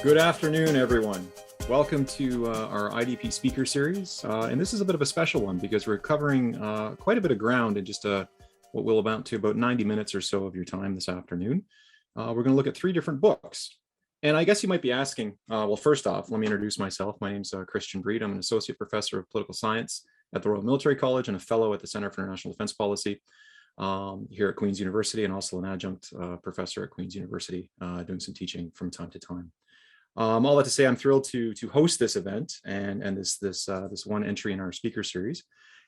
Good afternoon, everyone. Welcome to our IDP speaker series. And this is a bit of a special one because we're covering quite a bit of ground in just what will amount to about 90 minutes or so of your time this afternoon. We're going to look at three different books. And I guess you might be asking, well, first off, let me introduce myself. My name's Christian Breede. I'm an associate professor of political science at the Royal Military College and a fellow at the Center for International Defense Policy here at Queen's University, and also an adjunct professor at Queen's University doing some teaching from time to time. All that to say, I'm thrilled to host this event and this one entry in our speaker series.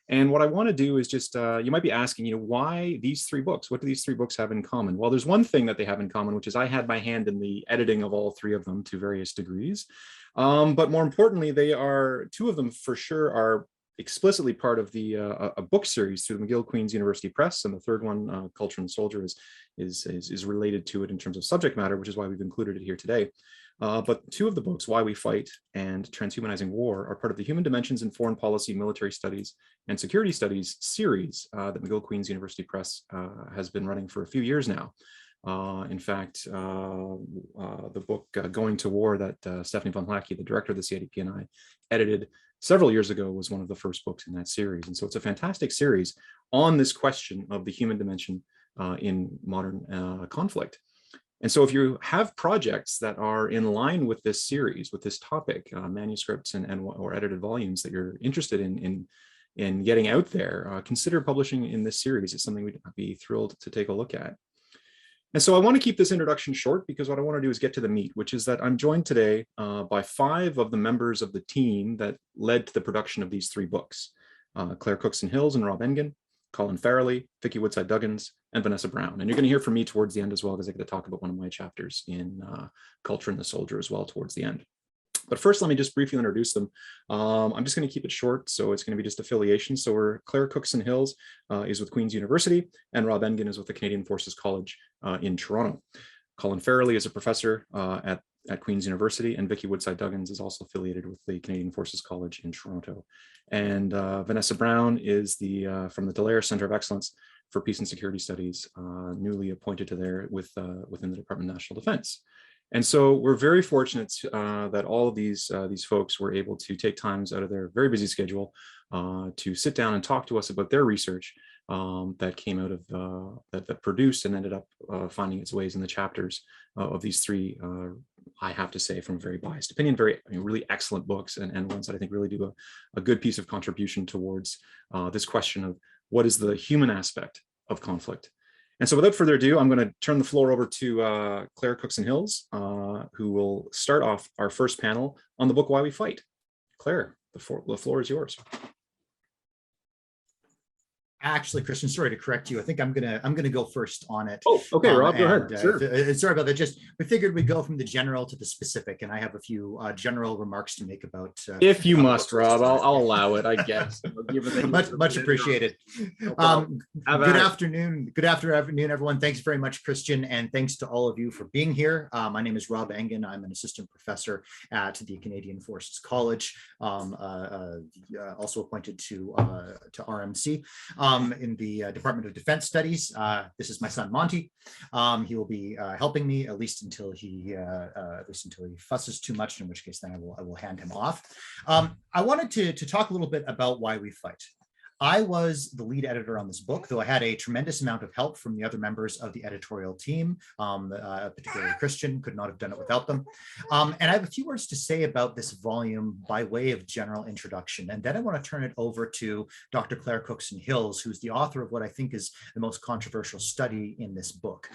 And what I want to do is just, you might be asking, why these three books? What do these three books have in common? Well, there's one thing that they have in common, which is I had my hand in the editing of all three of them to various degrees. But more importantly, two of them for sure are explicitly part of the a book series through the McGill-Queen's University Press, and the third one, Culture and the Soldier, is related to it in terms of subject matter, which is why we've included it here today. But two of the books, Why We Fight and Transhumanizing War, are part of the Human Dimensions in Foreign Policy, Military Studies, and Security Studies series that McGill-Queen's University Press has been running for a few years now. In fact, the book Going to War that Stephanie von Lackey, the director of the CIDP, and I edited several years ago was one of the first books in that series. And so it's a fantastic series on this question of the human dimension in modern conflict. And so if you have projects that are in line with this series, with this topic, manuscripts or edited volumes that you're interested in getting out there, consider publishing in this series. It's something we'd be thrilled to take a look at. And so I want to keep this introduction short because what I want to do is get to the meat, which is that I'm joined today by 5 of the members of the team that led to the production of these 3 books, Claire Cookson-Hills and Rob Engen, Colin Farrelly, Vicki Woodside-Duggins, and Vanessa Brown. And you're going to hear from me towards the end as well, because I get to talk about one of my chapters in Culture and the Soldier as well towards the end. But first, let me just briefly introduce them. I'm just going to keep it short, so it's going to be just affiliation. So Claire Cookson-Hills is with Queen's University, and Rob Engen is with the Canadian Forces College in Toronto. Colin Farrelly is a professor at Queen's University, and Vicki Woodside-Duggins is also affiliated with the Canadian Forces College in Toronto. And Vanessa Brown is from the Dallaire Centre of Excellence for Peace and Security Studies, newly appointed to there within the Department of National Defense. And so we're very fortunate that all of these folks were able to take times out of their very busy schedule to sit down and talk to us about their research that came out of that produced and ended up finding its ways in the chapters of these 3, I have to say, from a very biased opinion, really excellent books, and ones that I think really do a good piece of contribution towards this question of what is the human aspect of conflict. And so without further ado, I'm going to turn the floor over to Claire Cookson-Hills, who will start off our first panel on the book Why We Fight. Claire, the floor is yours. Actually, Christian, sorry to correct you. I think I'm gonna go first on it. Oh, okay, Rob, go ahead. Sure. Sorry about that. We figured we'd go from the general to the specific, and I have a few general remarks to make about. If you must, Rob, I'll allow it, I guess. much appreciated. Good afternoon, everyone. Thanks very much, Christian, and thanks to all of you for being here. My name is Rob Engen. I'm an assistant professor at the Canadian Forces College, also appointed to RMC. In the Department of Defense Studies. This is my son Monty. He will be helping me at least until he fusses too much, in which case then I will hand him off. I wanted to talk a little bit about Why We Fight. I was the lead editor on this book, though I had a tremendous amount of help from the other members of the editorial team, particularly Christian, could not have done it without them. And I have a few words to say about this volume by way of general introduction. And then I want to turn it over to Dr. Claire Cookson-Hills, who's the author of what I think is the most controversial study in this book.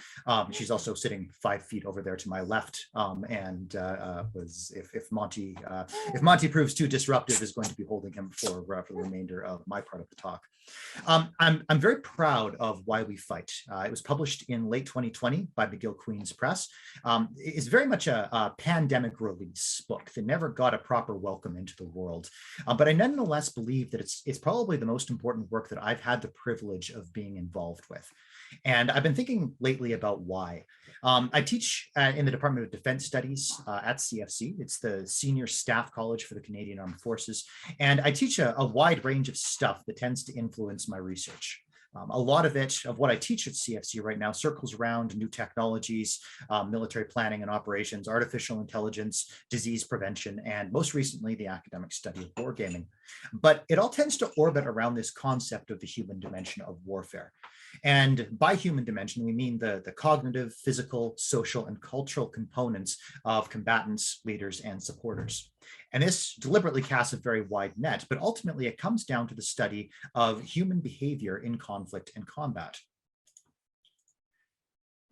She's also sitting 5 feet over there to my left, and if Monty proves too disruptive, is going to be holding him for the remainder of my part of the talk. I'm very proud of Why We Fight. It was published in late 2020 by McGill-Queen's Press. It's very much a pandemic release book that never got a proper welcome into the world. But I nonetheless believe that it's probably the most important work that I've had the privilege of being involved with. And I've been thinking lately about why. I teach in the Department of Defense Studies at CFC. It's the senior staff college for the Canadian Armed Forces. And I teach a wide range of stuff that tends to influence my research. A lot of what I teach at CFC right now circles around new technologies, military planning and operations, artificial intelligence, disease prevention, and most recently, the academic study of wargaming. But it all tends to orbit around this concept of the human dimension of warfare. And by human dimension, we mean the cognitive, physical, social, and cultural components of combatants, leaders, and supporters. And this deliberately casts a very wide net, but ultimately it comes down to the study of human behavior in conflict and combat.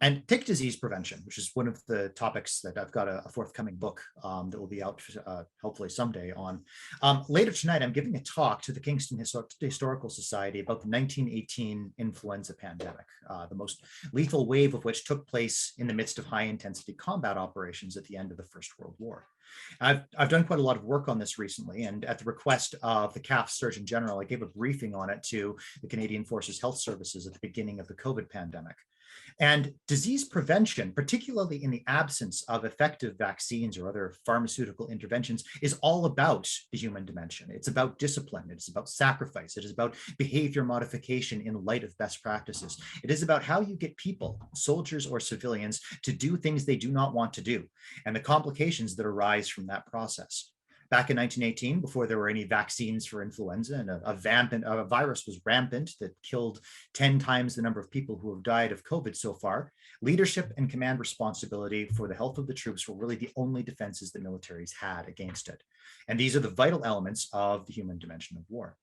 And take disease prevention, which is one of the topics that I've got a forthcoming book that will be out hopefully someday on. Later tonight, I'm giving a talk to the Kingston Historical Society about the 1918 influenza pandemic, the most lethal wave of which took place in the midst of high-intensity combat operations at the end of the First World War. I've done quite a lot of work on this recently, and at the request of the CAF Surgeon General, I gave a briefing on it to the Canadian Forces Health Services at the beginning of the COVID pandemic. And disease prevention, particularly in the absence of effective vaccines or other pharmaceutical interventions, is all about the human dimension. It's about discipline. It's about sacrifice. It is about behavior modification in light of best practices. It is about how you get people, soldiers or civilians, to do things they do not want to do, and the complications that arise from that process. Back in 1918, before there were any vaccines for influenza, and a virus was rampant that killed 10 times the number of people who have died of COVID so far, leadership and command responsibility for the health of the troops were really the only defenses that militaries had against it. And these are the vital elements of the human dimension of war.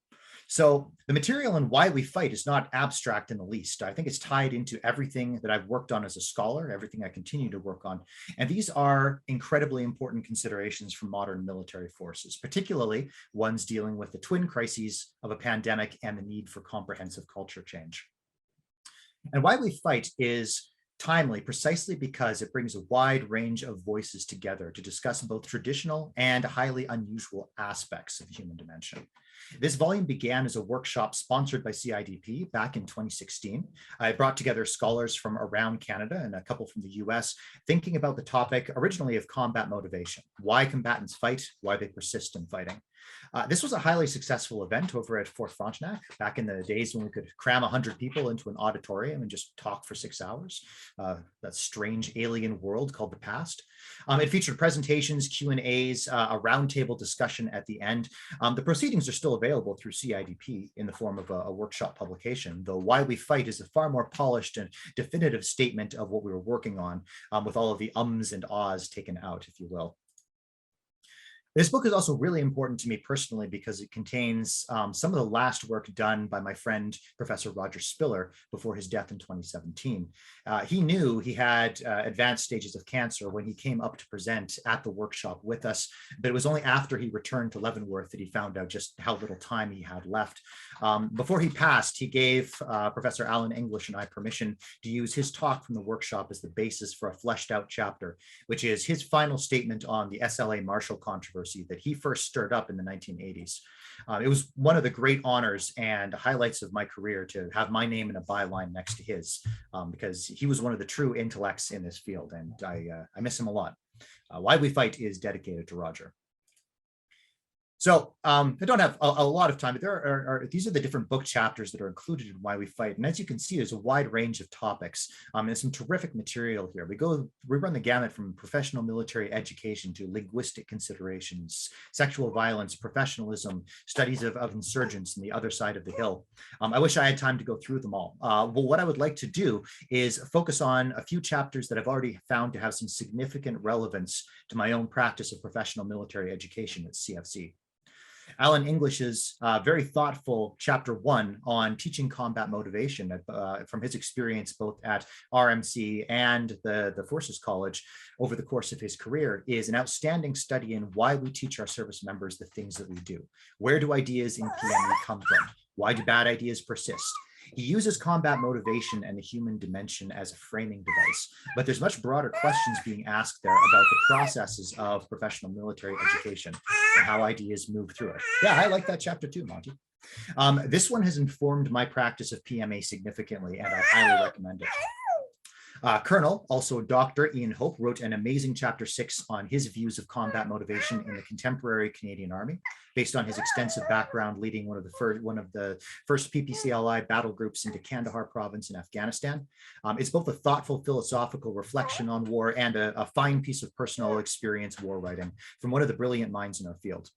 So the material and why we fight is not abstract in the least. I think it's tied into everything that I've worked on as a scholar, everything I continue to work on. And these are incredibly important considerations for modern military forces, particularly ones dealing with the twin crises of a pandemic and the need for comprehensive culture change. And why we fight is timely precisely because it brings a wide range of voices together to discuss both traditional and highly unusual aspects of the human dimension. This volume began as a workshop sponsored by CIDP back in 2016. I brought together scholars from around Canada and a couple from the US, thinking about the topic originally of combat motivation, why combatants fight, why they persist in fighting. This was a highly successful event over at Fort Frontenac back in the days when we could cram 100 people into an auditorium and just talk for 6 hours. That strange alien world called the past. It featured presentations, Q&As, a roundtable discussion at the end. The proceedings are still available through CIDP in the form of a workshop publication, though Why We Fight is a far more polished and definitive statement of what we were working on, with all of the ums and ahs taken out, if you will. This book is also really important to me personally because it contains some of the last work done by my friend, Professor Roger Spiller, before his death in 2017. He knew he had advanced stages of cancer when he came up to present at the workshop with us, but it was only after he returned to Leavenworth that he found out just how little time he had left. Before he passed, he gave Professor Alan English and I permission to use his talk from the workshop as the basis for a fleshed out chapter, which is his final statement on the SLA Marshall controversy that he first stirred up in the 1980s. It was one of the great honors and highlights of my career to have my name in a byline next to his, because he was one of the true intellects in this field, and I miss him a lot. Why We Fight is dedicated to Roger. So I don't have a lot of time, but these are the different book chapters that are included in Why We Fight. And as you can see, there's a wide range of topics. There's some terrific material here. We run the gamut from professional military education to linguistic considerations, sexual violence, professionalism, studies of insurgents and the other side of the hill. I wish I had time to go through them all. Well, what I would like to do is focus on a few chapters that I've already found to have some significant relevance to my own practice of professional military education at CFC. Alan English's very thoughtful chapter 1 on teaching combat motivation from his experience both at RMC and the Forces College over the course of his career is an outstanding study in why we teach our service members the things that we do. Where do ideas in PME come from? Why do bad ideas persist? He uses combat motivation and the human dimension as a framing device, but there's much broader questions being asked there about the processes of professional military education and how ideas move through it. Yeah, I like that chapter too, Monty. This one has informed my practice of PMA significantly, and I highly recommend it. Colonel, also Dr. Ian Hope, wrote an amazing chapter 6 on his views of combat motivation in the contemporary Canadian Army, based on his extensive background leading one of the first PPCLI battle groups into Kandahar province in Afghanistan. It's both a thoughtful philosophical reflection on war and a fine piece of personal experience war writing from one of the brilliant minds in our field.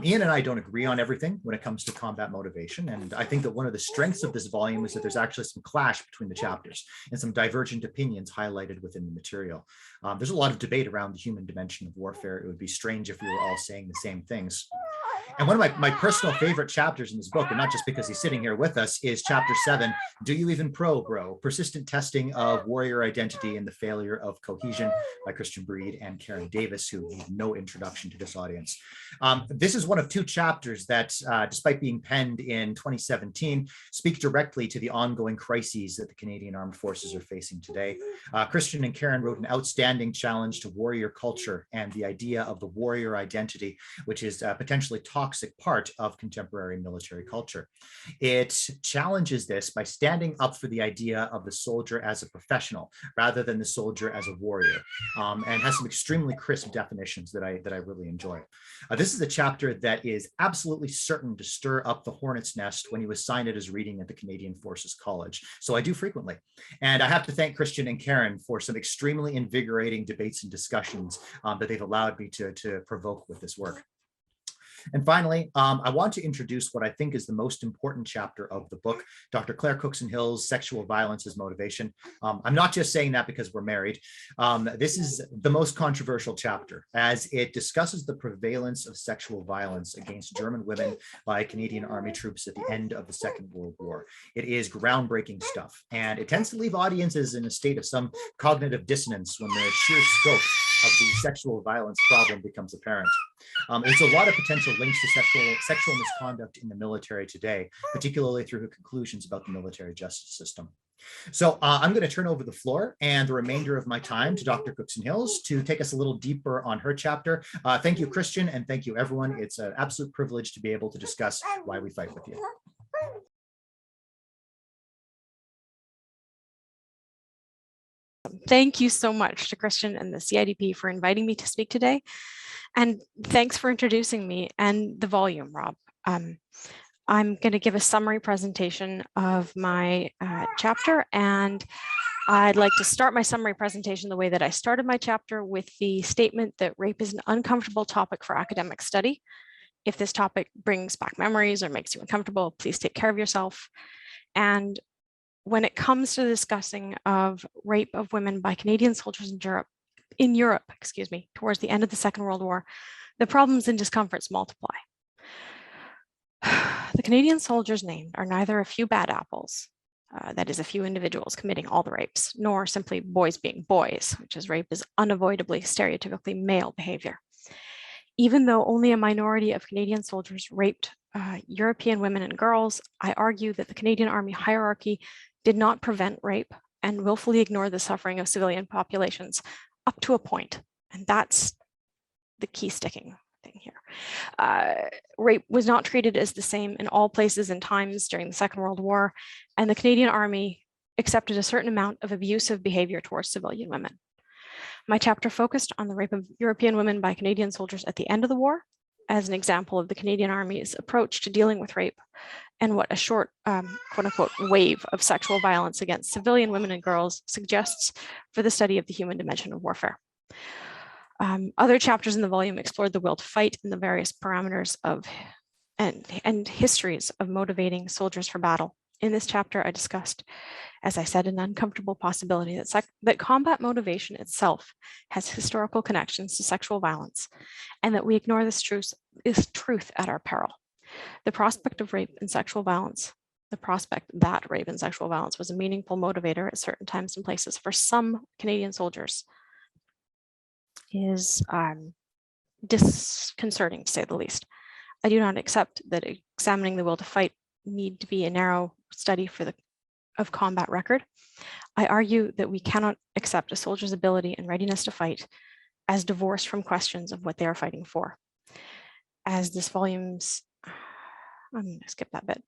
Ian and I don't agree on everything when it comes to combat motivation, and I think that one of the strengths of this volume is that there's actually some clash between the chapters and some divergent opinions highlighted within the material. There's a lot of debate around the human dimension of warfare. It would be strange if we were all saying the same things. And one of my personal favorite chapters in this book, and not just because he's sitting here with us, is chapter 7, Do You Even Pro, Bro? Persistent Testing of Warrior Identity and the Failure of Cohesion by Christian Breede and Karen Davis, who need no introduction to this audience. This is one of 2 chapters that, despite being penned in 2017, speak directly to the ongoing crises that the Canadian Armed Forces are facing today. Christian and Karen wrote an outstanding challenge to warrior culture and the idea of the warrior identity, which is potentially toxic part of contemporary military culture. It challenges this by standing up for the idea of the soldier as a professional rather than the soldier as a warrior, and has some extremely crisp definitions that I really enjoy. This is a chapter that is absolutely certain to stir up the hornet's nest when you assign it as reading at the Canadian Forces College. So I do frequently. And I have to thank Christian and Karen for some extremely invigorating debates and discussions that they've allowed me to provoke with this work. And finally, I want to introduce what I think is the most important chapter of the book, Dr. Claire Cookson-Hill's Sexual Violence as Motivation. I'm not just saying that because we're married. This is the most controversial chapter, as it discusses the prevalence of sexual violence against German women by Canadian Army troops at the end of the Second World War. It is groundbreaking stuff, and it tends to leave audiences in a state of some cognitive dissonance when the sheer scope of the sexual violence problem becomes apparent. There's a lot of potential links to sexual misconduct in the military today, particularly through her conclusions about the military justice system. So I'm going to turn over the floor and the remainder of my time to Dr. Cookson-Hills to take us a little deeper on her chapter. Thank you, Christian, and thank you, everyone. It's an absolute privilege to be able to discuss why we fight with you. Thank you so much to Christian and the CIDP for inviting me to speak today. And thanks for introducing me and the volume, Rob. I'm going to give a summary presentation of my chapter, and I'd like to start my summary presentation the way that I started my chapter, with the statement that rape is an uncomfortable topic for academic study. If this topic brings back memories or makes you uncomfortable, please take care of yourself. And when it comes to discussing of rape of women by Canadian soldiers in Europe, towards the end of the Second World War, the problems and discomforts multiply. The Canadian soldiers named are neither a few bad apples, that is a few individuals committing all the rapes, nor simply boys being boys, which is rape is unavoidably stereotypically male behavior. Even though only a minority of Canadian soldiers raped European women and girls, I argue that the Canadian Army hierarchy did not prevent rape and willfully ignored the suffering of civilian populations up to a point. And that's the key sticking thing here. Rape was not treated as the same in all places and times during the Second World War, and the Canadian Army accepted a certain amount of abusive behavior towards civilian women. My chapter focused on the rape of European women by Canadian soldiers at the end of the war as an example of the Canadian Army's approach to dealing with rape, and what a short, quote unquote, wave of sexual violence against civilian women and girls suggests for the study of the human dimension of warfare. Other chapters in the volume explored the will to fight and the various parameters of and histories of motivating soldiers for battle. In this chapter, I discussed, as I said, an uncomfortable possibility that combat motivation itself has historical connections to sexual violence, and that we ignore this truth at our peril. The prospect of rape and sexual violence, the prospect that rape and sexual violence was a meaningful motivator at certain times and places for some Canadian soldiers is disconcerting, to say the least. I do not accept that examining the will to fight need to be a narrow study of combat record. I argue that we cannot accept a soldier's ability and readiness to fight as divorced from questions of what they are fighting for. As this volume's, I'm going to skip that bit.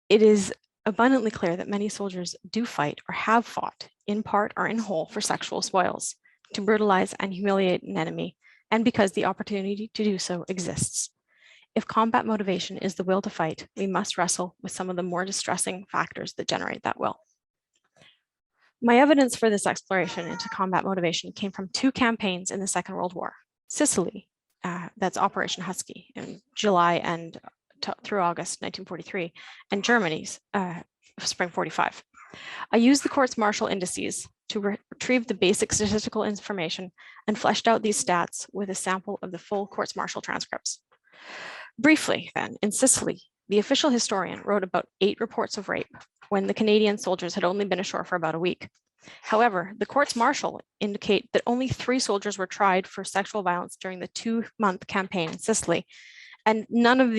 It is abundantly clear that many soldiers do fight or have fought, in part or in whole, for sexual spoils, to brutalize and humiliate an enemy, and because the opportunity to do so exists. If combat motivation is the will to fight, we must wrestle with some of the more distressing factors that generate that will. My evidence for this exploration into combat motivation came from 2 campaigns in the Second World War. Sicily, that's Operation Husky in July and through August 1943, and Germany's Spring 45. I used the courts-martial indices to retrieve the basic statistical information and fleshed out these stats with a sample of the full courts-martial transcripts. Briefly, then, in Sicily, the official historian wrote about 8 reports of rape when the Canadian soldiers had only been ashore for about a week. However, the courts-martial indicate that only 3 soldiers were tried for sexual violence during the 2-month campaign in Sicily, and none of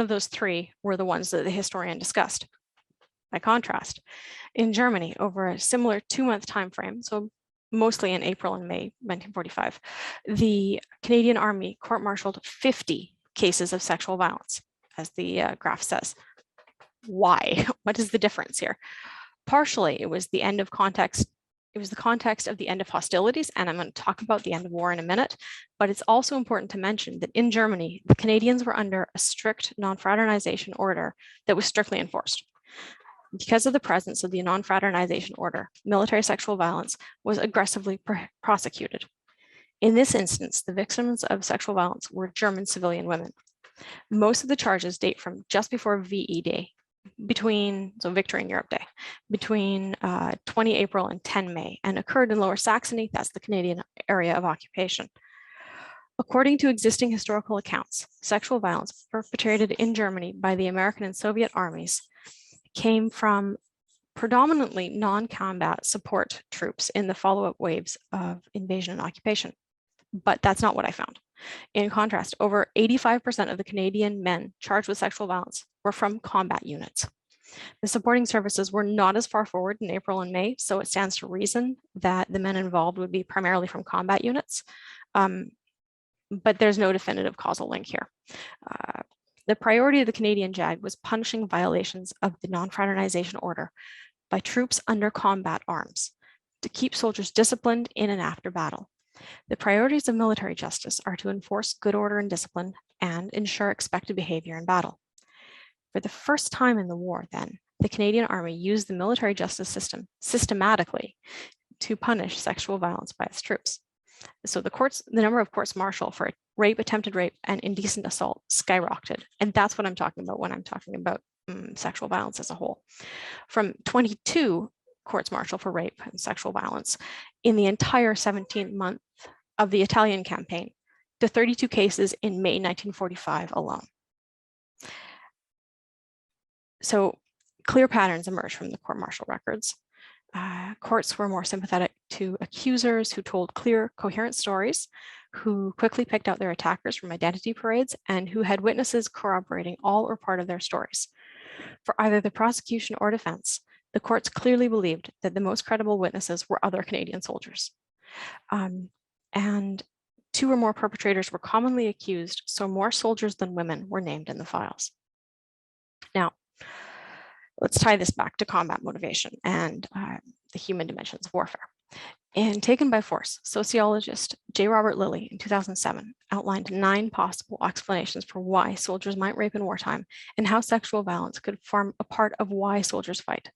those 3 were the ones that the historian discussed. By contrast, in Germany, over a similar 2-month time frame, so mostly in April and May 1945, the Canadian Army court-martialed 50 cases of sexual violence, as the graph says. Why? What is the difference here? Partially, it was the end of context. It was the context of the end of hostilities, and I'm going to talk about the end of war in a minute, but it's also important to mention that in Germany, the Canadians were under a strict non-fraternization order that was strictly enforced. Because of the presence of the non-fraternization order, military sexual violence was aggressively prosecuted. In this instance, the victims of sexual violence were German civilian women. Most of the charges date from just before VE Day, Victory in Europe Day, between 20 April and 10 May, and occurred in Lower Saxony, that's the Canadian area of occupation. According to existing historical accounts, sexual violence perpetrated in Germany by the American and Soviet armies came from predominantly non-combat support troops in the follow-up waves of invasion and occupation. But that's not what I found. In contrast, over 85% of the Canadian men charged with sexual violence were from combat units. The supporting services were not as far forward in April and May, so it stands to reason that the men involved would be primarily from combat units, but there's no definitive causal link here. The priority of the Canadian JAG was punishing violations of the non-fraternization order by troops under combat arms to keep soldiers disciplined in and after battle. The priorities of military justice are to enforce good order and discipline and ensure expected behavior in battle. For the first time in the war, then, the Canadian Army used the military justice system systematically to punish sexual violence by its troops. So the number of courts-martial for rape, attempted rape, and indecent assault skyrocketed. And that's what I'm talking about when I'm talking about sexual violence as a whole. From 22 courts-martial for rape and sexual violence in the entire 17th month of the Italian campaign to 32 cases in May 1945 alone. So clear patterns emerged from the court-martial records. Courts were more sympathetic to accusers who told clear, coherent stories, who quickly picked out their attackers from identity parades, and who had witnesses corroborating all or part of their stories. For either the prosecution or defense, the courts clearly believed that the most credible witnesses were other Canadian soldiers. And 2 or more perpetrators were commonly accused, so more soldiers than women were named in the files. Now, let's tie this back to combat motivation and the human dimensions of warfare. In Taken by Force, sociologist J. Robert Lilly in 2007 outlined 9 possible explanations for why soldiers might rape in wartime and how sexual violence could form a part of why soldiers fight.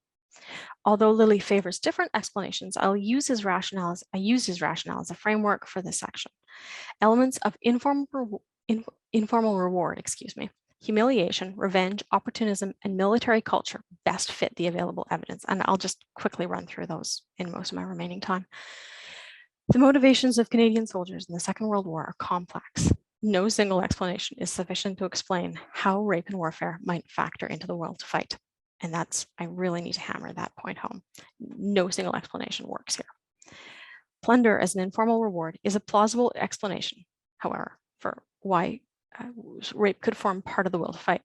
Although Lilly favors different explanations, I use his rationale as a framework for this section. Elements of informal reward, humiliation, revenge, opportunism, and military culture best fit the available evidence. And I'll just quickly run through those in most of my remaining time. The motivations of Canadian soldiers in the Second World War are complex. No single explanation is sufficient to explain how rape and warfare might factor into the will to fight. And I really need to hammer that point home. No single explanation works here. Plunder as an informal reward is a plausible explanation, however, for why rape could form part of the will to fight.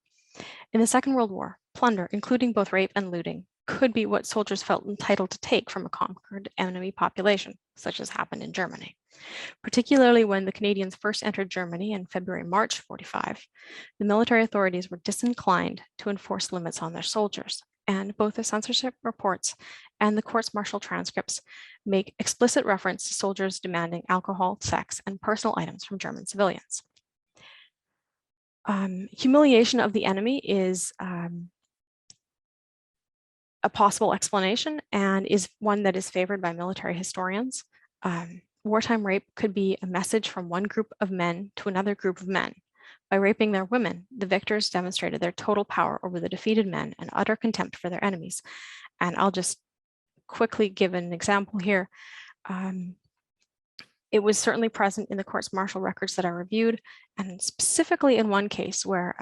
In the Second World War, plunder, including both rape and looting, could be what soldiers felt entitled to take from a conquered enemy population, such as happened in Germany. Particularly when the Canadians first entered Germany in February-March 45, the military authorities were disinclined to enforce limits on their soldiers, and both the censorship reports and the courts-martial transcripts make explicit reference to soldiers demanding alcohol, sex, and personal items from German civilians. Humiliation of the enemy is a possible explanation and is one that is favored by military historians. Wartime rape could be a message from one group of men to another group of men. By raping their women, the victors demonstrated their total power over the defeated men and utter contempt for their enemies. And I'll just quickly give an example here. It was certainly present in the courts-martial records that I reviewed, and specifically in one case where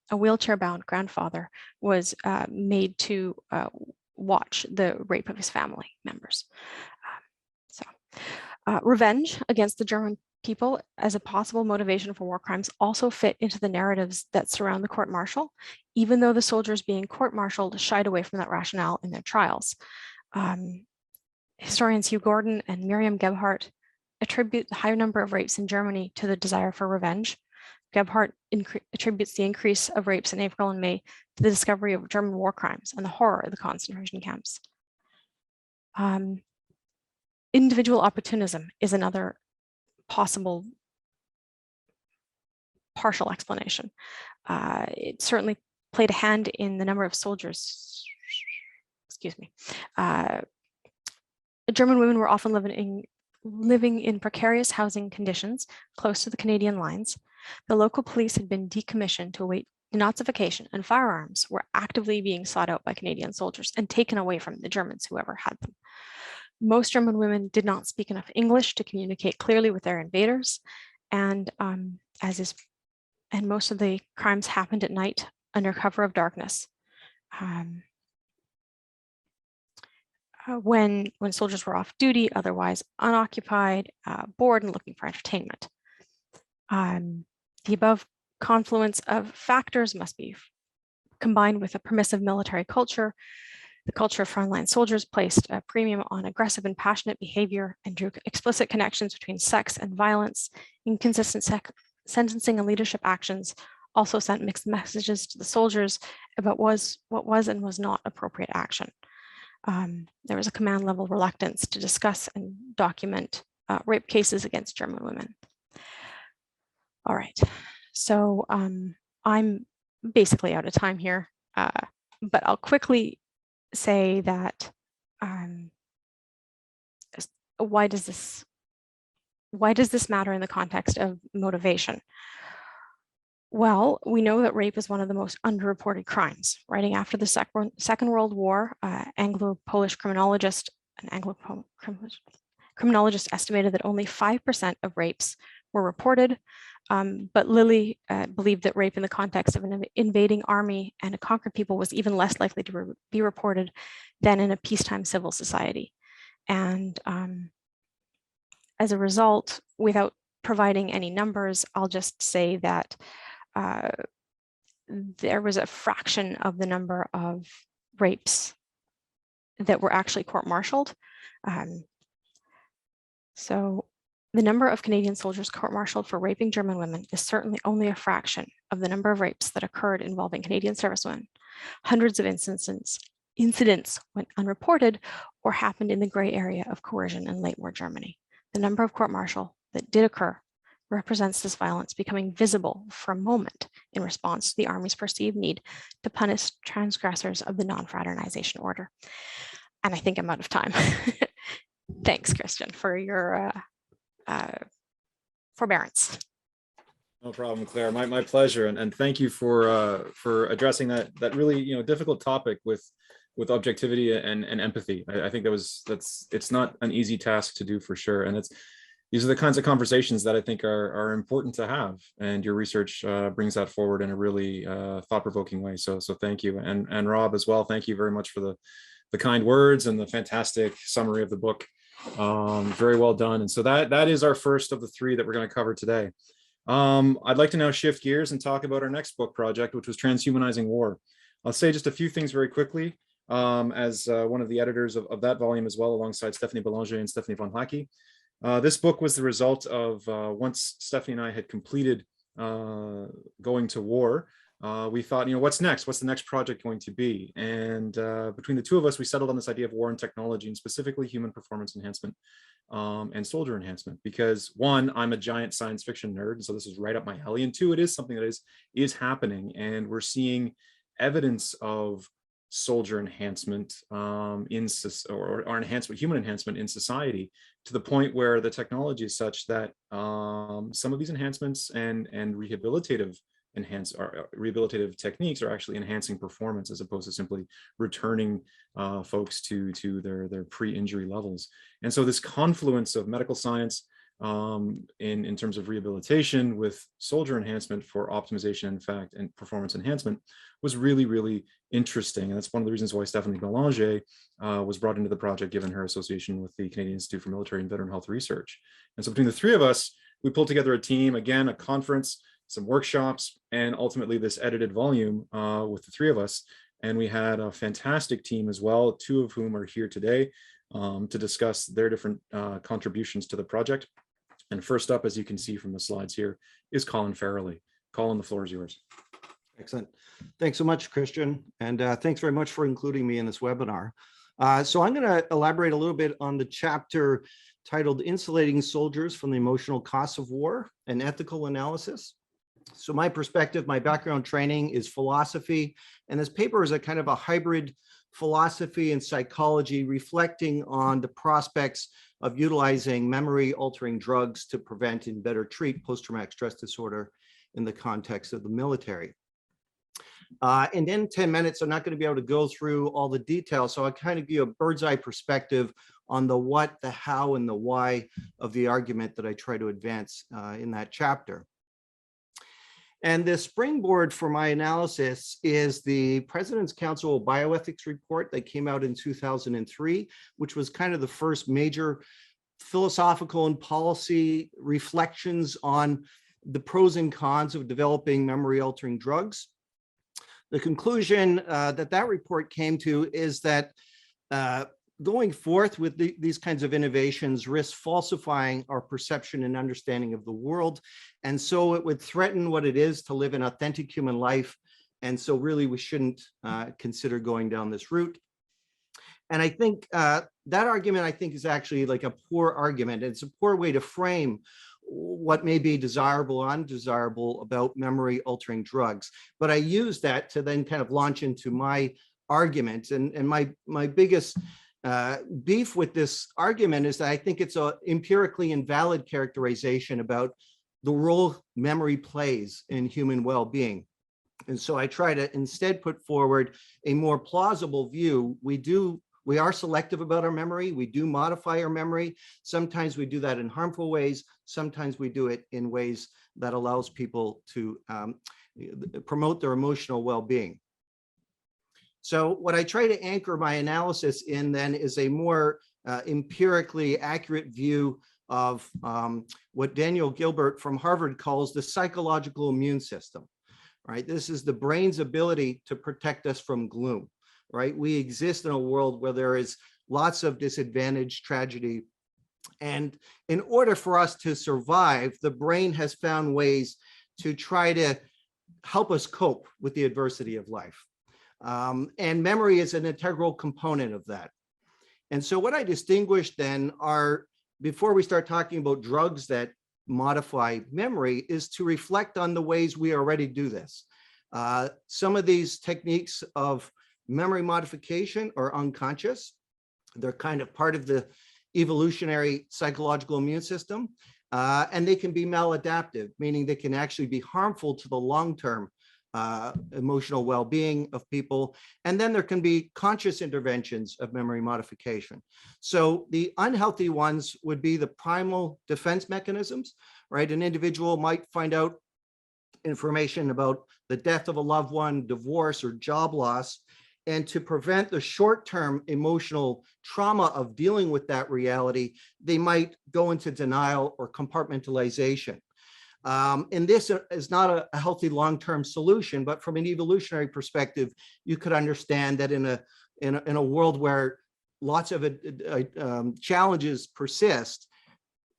a wheelchair-bound grandfather was made to watch the rape of his family members. Revenge against the German people as a possible motivation for war crimes also fit into the narratives that surround the court-martial, even though the soldiers being court-martialed shied away from that rationale in their trials. Historians Hugh Gordon and Miriam Gebhardt attribute the higher number of rapes in Germany to the desire for revenge. Gebhardt attributes the increase of rapes in April and May to the discovery of German war crimes and the horror of the concentration camps. Individual opportunism is another possible partial explanation. It certainly played a hand in the number of soldiers, German women were often living in precarious housing conditions close to the Canadian lines. The local police had been decommissioned to await denazification, and firearms were actively being sought out by Canadian soldiers and taken away from the Germans, whoever had them. Most German women did not speak enough English to communicate clearly with their invaders, and most of the crimes happened at night under cover of darkness. When soldiers were off duty, otherwise unoccupied, bored, and looking for entertainment. The above confluence of factors must be combined with a permissive military culture. The culture of frontline soldiers placed a premium on aggressive and passionate behavior and drew explicit connections between sex and violence. Inconsistent sentencing and leadership actions also sent mixed messages to the soldiers about what was and was not appropriate action. There was a command level reluctance to discuss and document rape cases against German women. All right, so I'm basically out of time here, but I'll quickly say that why does this matter in the context of motivation? Well, we know that rape is one of the most underreported crimes. Writing after the Second World War, Anglo-Polish criminologist estimated that only 5% of rapes were reported, but Lilly believed that rape in the context of an invading army and a conquered people was even less likely to be reported than in a peacetime civil society. And as a result, without providing any numbers, I'll just say that there was a fraction of the number of rapes that were actually court-martialed. So the number of Canadian soldiers court-martialed for raping German women is certainly only a fraction of the number of rapes that occurred involving Canadian servicewomen. Hundreds of incidents went unreported or happened in the gray area of coercion in late war Germany. The number of court-martial that did occur represents this violence becoming visible for a moment in response to the Army's perceived need to punish transgressors of the non-fraternization order. And I think I'm out of time. Thanks, Christian, for your forbearance. No problem, Claire. My pleasure, and thank you for addressing that really difficult topic with objectivity and empathy. I think it's not an easy task to do for sure, and these are the kinds of conversations that I think are important to have, and your research brings that forward in a really thought-provoking way. So thank you, and Rob as well. Thank you very much for the kind words and the fantastic summary of the book. Very well done. And so that is our first of the three that we're going to cover today. I'd like to now shift gears and talk about our next book project, which was Transhumanizing War. I'll say just a few things very quickly as one of the editors of that volume as well, alongside Stephanie Belanger and Stephanie von Hacke. This book was the result of once Stephanie and I had completed going to war, we thought, what's next? What's the next project going to be? And between the two of us, we settled on this idea of war and technology, and specifically human performance enhancement and soldier enhancement. Because one, I'm a giant science fiction nerd, and so this is right up my alley. And two, it is something that is happening, and we're seeing evidence of soldier enhancement or enhancement, human enhancement in society, to the point where the technology is such that some of these enhancements and rehabilitative techniques are actually enhancing performance, as opposed to simply returning folks to their pre-injury levels. And so this confluence of medical science in terms of rehabilitation with soldier enhancement for optimization, in fact, and performance enhancement was really, really interesting. And that's one of the reasons why Stephanie Belanger was brought into the project, given her association with the Canadian Institute for Military and Veteran Health Research. And so between the three of us, we pulled together a team, again, a conference, some workshops, and ultimately this edited volume with the three of us. And we had a fantastic team as well, two of whom are here today to discuss their different contributions to the project. And first up, as you can see from the slides here, is Colin Farrelly. Colin, the floor is yours. Excellent. Thanks so much, Christian. And thanks very much for including me in this webinar. So I'm going to elaborate a little bit on the chapter titled Insulating Soldiers from the Emotional Costs of War, an Ethical Analysis. So my perspective, my background training is philosophy, and this paper is a kind of a hybrid philosophy and psychology, reflecting on the prospects of utilizing memory-altering drugs to prevent and better treat post-traumatic stress disorder in the context of the military. And in 10 minutes, I'm not going to be able to go through all the details, so I'll kind of give you a bird's eye perspective on the what, the how, and the why of the argument that I try to advance in that chapter. And the springboard for my analysis is the President's Council Bioethics report that came out in 2003, which was kind of the first major philosophical and policy reflections on the pros and cons of developing memory-altering drugs. The conclusion that report came to is that going forth with these kinds of innovations risks falsifying our perception and understanding of the world. And so it would threaten what it is to live an authentic human life. And so really we shouldn't consider going down this route. And I think that argument, I think, is actually like a poor argument. It's a poor way to frame what may be desirable or undesirable about memory altering drugs. But I use that to then kind of launch into my argument. And my biggest beef with this argument is that I think it's an empirically invalid characterization about the role memory plays in human well-being. And so I try to instead put forward a more plausible view. We are selective about our memory. We do modify our memory. Sometimes we do that in harmful ways. Sometimes we do it in ways that allows people to promote their emotional well-being. So what I try to anchor my analysis in then is a more empirically accurate view of what Daniel Gilbert from Harvard calls the psychological immune system, right? This is the brain's ability to protect us from gloom, right? We exist in a world where there is lots of disadvantage, tragedy, and in order for us to survive, the brain has found ways to try to help us cope with the adversity of life. And memory is an integral component of that. And so what I distinguish then are, before we start talking about drugs that modify memory, is to reflect on the ways we already do this. Some of these techniques of memory modification are unconscious. They're kind of part of the evolutionary psychological immune system, and they can be maladaptive, meaning they can actually be harmful to the long-term emotional well-being of people. And then there can be conscious interventions of memory modification. So the unhealthy ones would be the primal defense mechanisms, right? An individual might find out information about the death of a loved one, divorce, or job loss. And to prevent the short-term emotional trauma of dealing with that reality, they might go into denial or compartmentalization. And this is not a healthy long-term solution, but from an evolutionary perspective, you could understand that in a world where lots of challenges persist,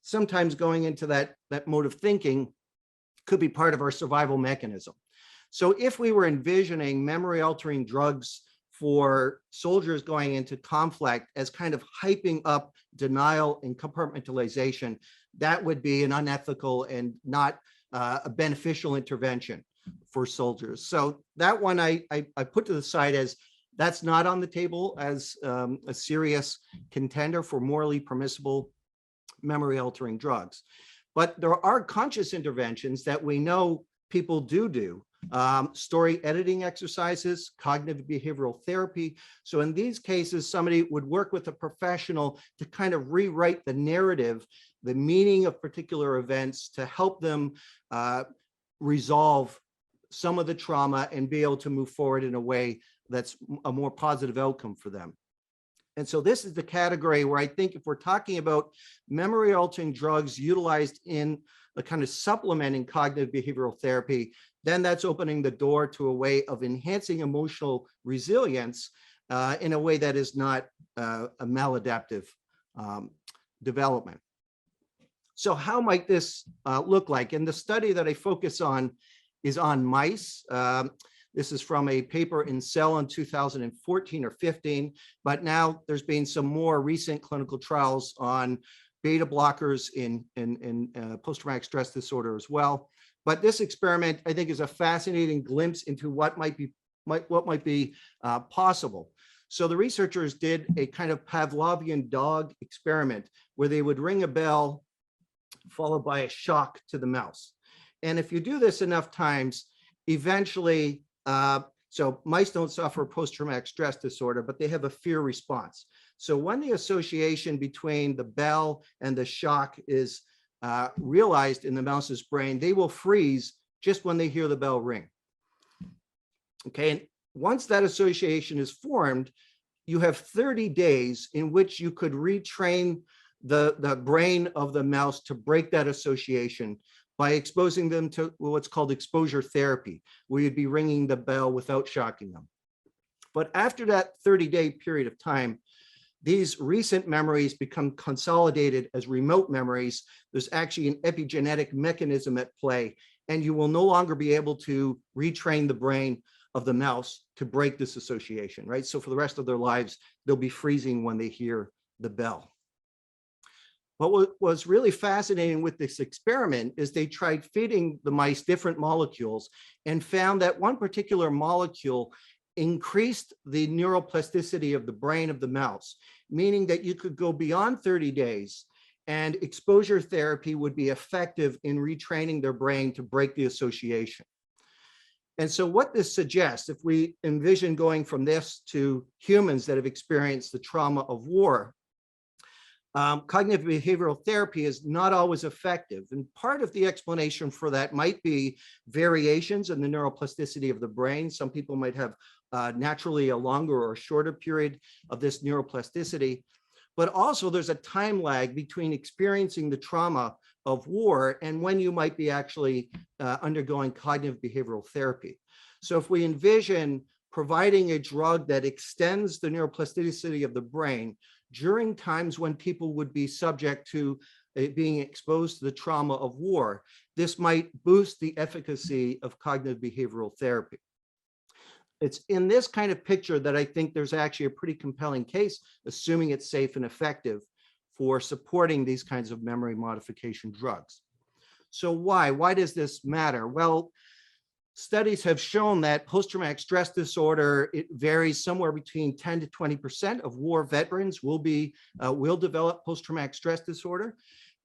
sometimes going into that mode of thinking could be part of our survival mechanism. So if we were envisioning memory-altering drugs for soldiers going into conflict as kind of hyping up denial and compartmentalization, that would be an unethical and not a beneficial intervention for soldiers. So that one I put to the side as that's not on the table as a serious contender for morally permissible memory-altering drugs. But there are conscious interventions that we know people do. Story editing exercises, cognitive behavioral therapy. So in these cases, somebody would work with a professional to kind of rewrite the narrative, the meaning of particular events to help them resolve some of the trauma and be able to move forward in a way that's a more positive outcome for them. And so this is the category where I think if we're talking about memory altering drugs utilized in a kind of supplementing cognitive behavioral therapy, then that's opening the door to a way of enhancing emotional resilience in a way that is not a maladaptive development. So how might this look like? And the study that I focus on is on mice. This is from a paper in Cell in 2014 or 15, but now there's been some more recent clinical trials on beta blockers in post-traumatic stress disorder as well. But this experiment, I think, is a fascinating glimpse into what might be possible. So the researchers did a kind of Pavlovian dog experiment where they would ring a bell followed by a shock to the mouse. And if you do this enough times, eventually, so mice don't suffer post-traumatic stress disorder, but they have a fear response. So when the association between the bell and the shock is realized in the mouse's brain, they will freeze just when they hear the bell ring. Okay, and once that association is formed, you have 30 days in which you could retrain the brain of the mouse to break that association by exposing them to what's called exposure therapy, where you'd be ringing the bell without shocking them. But after that 30-day period of time, these recent memories become consolidated as remote memories. There's actually an epigenetic mechanism at play, and you will no longer be able to retrain the brain of the mouse to break this association, right? So for the rest of their lives, they'll be freezing when they hear the bell. But what was really fascinating with this experiment is they tried feeding the mice different molecules and found that one particular molecule increased the neuroplasticity of the brain of the mouse, meaning that you could go beyond 30 days and exposure therapy would be effective in retraining their brain to break the association. And so what this suggests, if we envision going from this to humans that have experienced the trauma of war, cognitive behavioral therapy is not always effective. And part of the explanation for that might be variations in the neuroplasticity of the brain. Some people might have naturally a longer or shorter period of this neuroplasticity. But also there's a time lag between experiencing the trauma of war and when you might be actually undergoing cognitive behavioral therapy. So if we envision providing a drug that extends the neuroplasticity of the brain during times when people would be subject to being exposed to the trauma of war, this might boost the efficacy of cognitive behavioral therapy. It's in this kind of picture that I think there's actually a pretty compelling case, assuming it's safe and effective, for supporting these kinds of memory modification drugs. So why does this matter? Well, studies have shown that post-traumatic stress disorder, it varies somewhere between 10 to 20% of war veterans will develop post-traumatic stress disorder.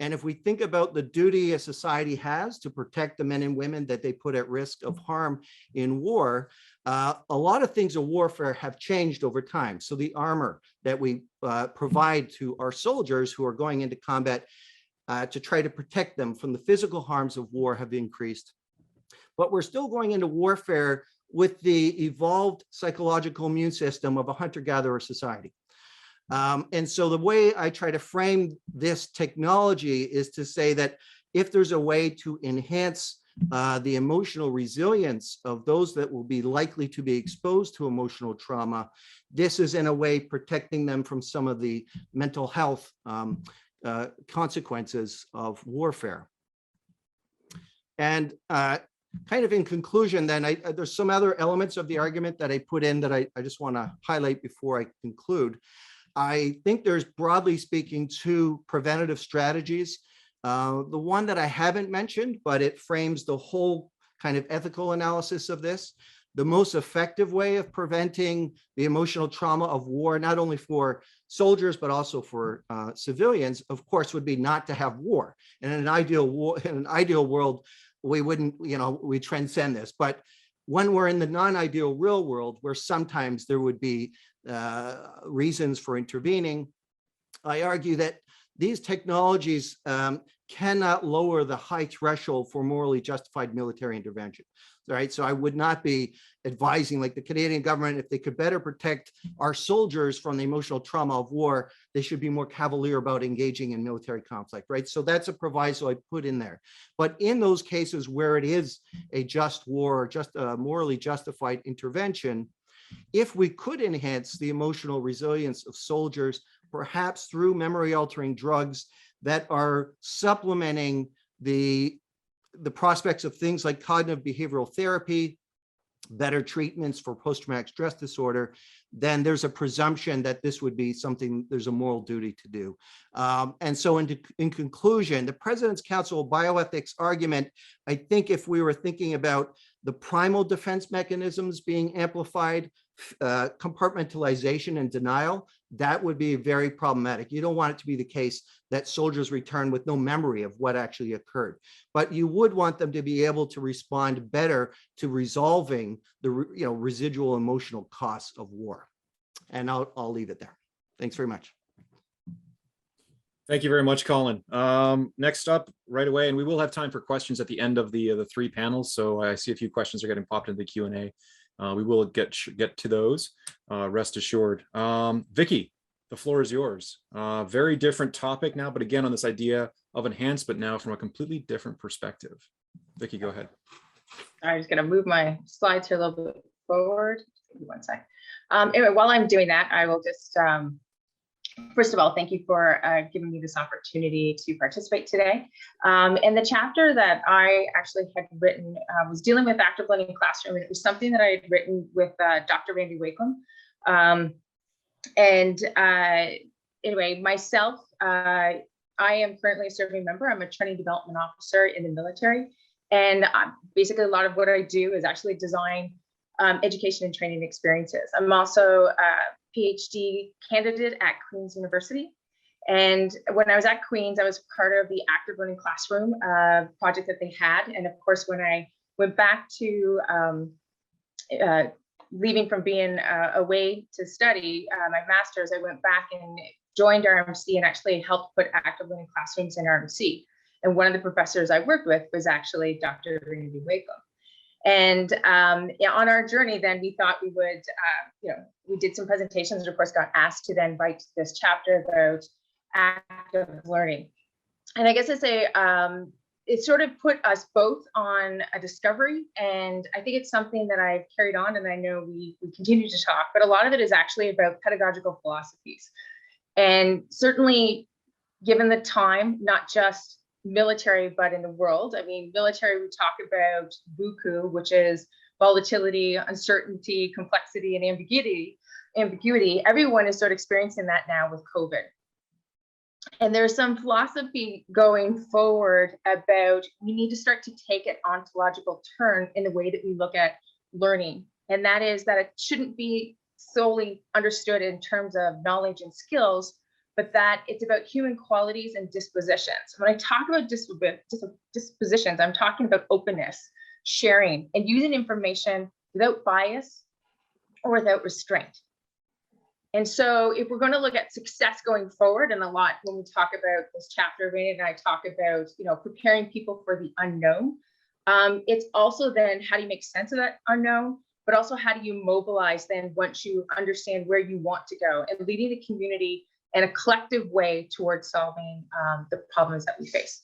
And if we think about the duty a society has to protect the men and women that they put at risk of harm in war, a lot of things in warfare have changed over time. So the armor that we provide to our soldiers who are going into combat to try to protect them from the physical harms of war have increased. But we're still going into warfare with the evolved psychological immune system of a hunter-gatherer society. And so the way I try to frame this technology is to say that if there's a way to enhance the emotional resilience of those that will be likely to be exposed to emotional trauma, this is in a way protecting them from some of the mental health consequences of warfare. And kind of in conclusion, then, there's some other elements of the argument that I put in that I just want to highlight before I conclude. I think there's, broadly speaking, two preventative strategies. The one that I haven't mentioned, but it frames the whole kind of ethical analysis of this. The most effective way of preventing the emotional trauma of war, not only for soldiers, but also for civilians, of course, would be not to have war. And in an ideal world, we wouldn't, we transcend this. But when we're in the non-ideal real world, where sometimes there would be reasons for intervening, I argue that these technologies cannot lower the high threshold for morally justified military intervention. Right. So I would not be advising, like the Canadian government, if they could better protect our soldiers from the emotional trauma of war, they should be more cavalier about engaging in military conflict. Right. So that's a proviso I put in there. But in those cases where it is a just war, or just a morally justified intervention, if we could enhance the emotional resilience of soldiers, perhaps through memory altering drugs that are supplementing the prospects of things like cognitive behavioral therapy, better treatments for post-traumatic stress disorder, then there's a presumption that this would be something there's a moral duty to do. And so in conclusion, the President's Council of Bioethics argument, I think if we were thinking about the primal defense mechanisms being amplified, compartmentalization and denial, that would be very problematic. You don't want it to be the case that soldiers return with no memory of what actually occurred, but you would want them to be able to respond better to resolving the residual emotional costs of war. And I'll leave it there. Thanks very much. Thank you very much, Colin. Next up right away, and we will have time for questions at the end of the three panels. So I see a few questions are getting popped into the Q&A. We will get to those, rest assured. Vicki, the floor is yours. Very different topic now, but again, on this idea of enhanced, but now from a completely different perspective. Vicki, go ahead. I'm just going to move my slides here a little bit forward. Give me one sec. Anyway, while I'm doing that, I will just, first of all, thank you for giving me this opportunity to participate today. And the chapter that I actually had written was dealing with active learning classroom. And it was something that I had written with Dr. Randy Wakelam. Anyway, myself, I am currently a serving member. I'm a training development officer in the military. And basically a lot of what I do is actually design education and training experiences. I'm also a PhD candidate at Queen's University. And when I was at Queen's, I was part of the active learning classroom project that they had. And of course, when I went back to leaving from being away to study my master's, I went back and joined RMC and actually helped put active learning classrooms in RMC. And one of the professors I worked with was actually Dr. Randy Wakelam. And on our journey, then we thought we would, we did some presentations and of course got asked to then write this chapter about active learning. And I guess I say, it sort of put us both on a discovery. And I think it's something that I've carried on and I know we continue to talk, but a lot of it is actually about pedagogical philosophies. And certainly given the time, not just military, but in the world. I mean, military, we talk about VUCU, which is volatility, uncertainty, complexity, and ambiguity. Everyone is sort of experiencing that now with COVID. And there's some philosophy going forward about we need to start to take an ontological turn in the way that we look at learning. And that is that it shouldn't be solely understood in terms of knowledge and skills, but that it's about human qualities and dispositions. When I talk about dispositions, I'm talking about openness, sharing, and using information without bias or without restraint. And so if we're going to look at success going forward, and a lot when we talk about this chapter, Raina and I talk about, preparing people for the unknown, it's also then how do you make sense of that unknown, but also how do you mobilize then once you understand where you want to go and leading the community in a collective way towards solving the problems that we face.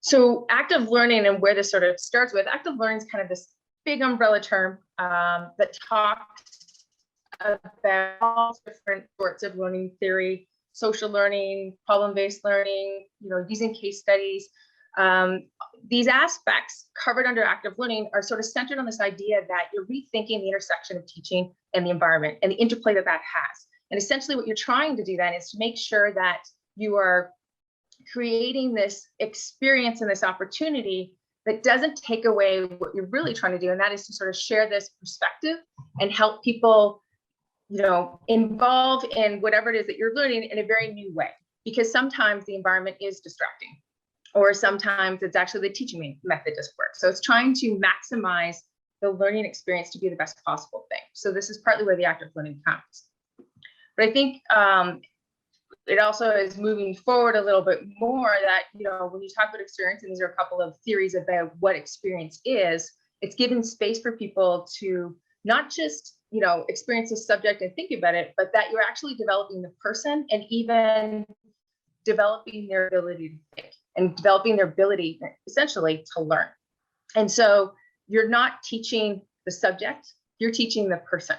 So active learning, and where this sort of starts with, active learning is kind of this big umbrella term that talks about all different sorts of learning theory, social learning, problem-based learning, using case studies. These aspects covered under active learning are sort of centered on this idea that you're rethinking the intersection of teaching and the environment and the interplay that that has. And essentially what you're trying to do then is to make sure that you are creating this experience and this opportunity that doesn't take away what you're really trying to do. And that is to sort of share this perspective and help people, involve in whatever it is that you're learning in a very new way. Because sometimes the environment is distracting, or sometimes it's actually the teaching method doesn't work. So it's trying to maximize the learning experience to be the best possible thing. So this is partly where the active learning comes. But I think it also is moving forward a little bit more that, when you talk about experience, and these are a couple of theories about what experience is, it's given space for people to not just, experience the subject and think about it, but that you're actually developing the person and even developing their ability to think and developing their ability essentially to learn. And so you're not teaching the subject, you're teaching the person.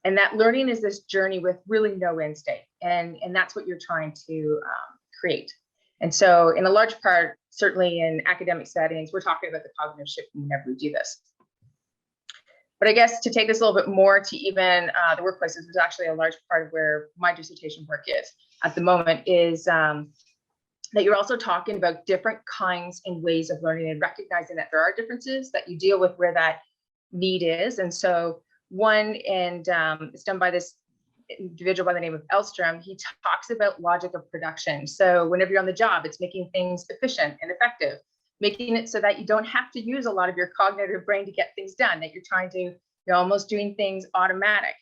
And that learning is this journey with really no end state. And that's what you're trying to create. And so in a large part, certainly in academic settings, we're talking about the cognitive shift whenever we do this. But I guess to take this a little bit more to even the workplaces, which is actually a large part of where my dissertation work is at the moment, is that you're also talking about different kinds and ways of learning and recognizing that there are differences, that you deal with where that need is. And so one, and it's done by this individual by the name of Elstrom, he talks about logic of production. So whenever you're on the job, it's making things efficient and effective, making it so that you don't have to use a lot of your cognitive brain to get things done, that you're trying to, you're almost doing things automatic.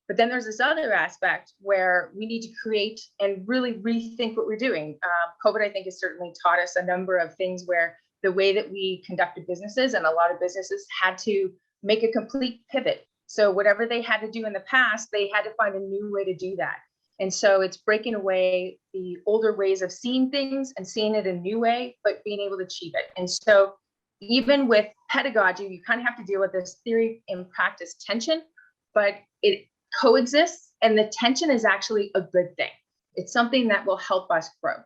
But then there's this other aspect where we need to create and really rethink what we're doing. COVID, I think, has certainly taught us a number of things where the way that we conducted businesses, and a lot of businesses had to make a complete pivot. So whatever they had to do in the past, they had to find a new way to do that. And so it's breaking away the older ways of seeing things and seeing it a new way, but being able to achieve it. And so even with pedagogy, you kind of have to deal with this theory and practice tension, but it coexists, and the tension is actually a good thing. It's something that will help us grow.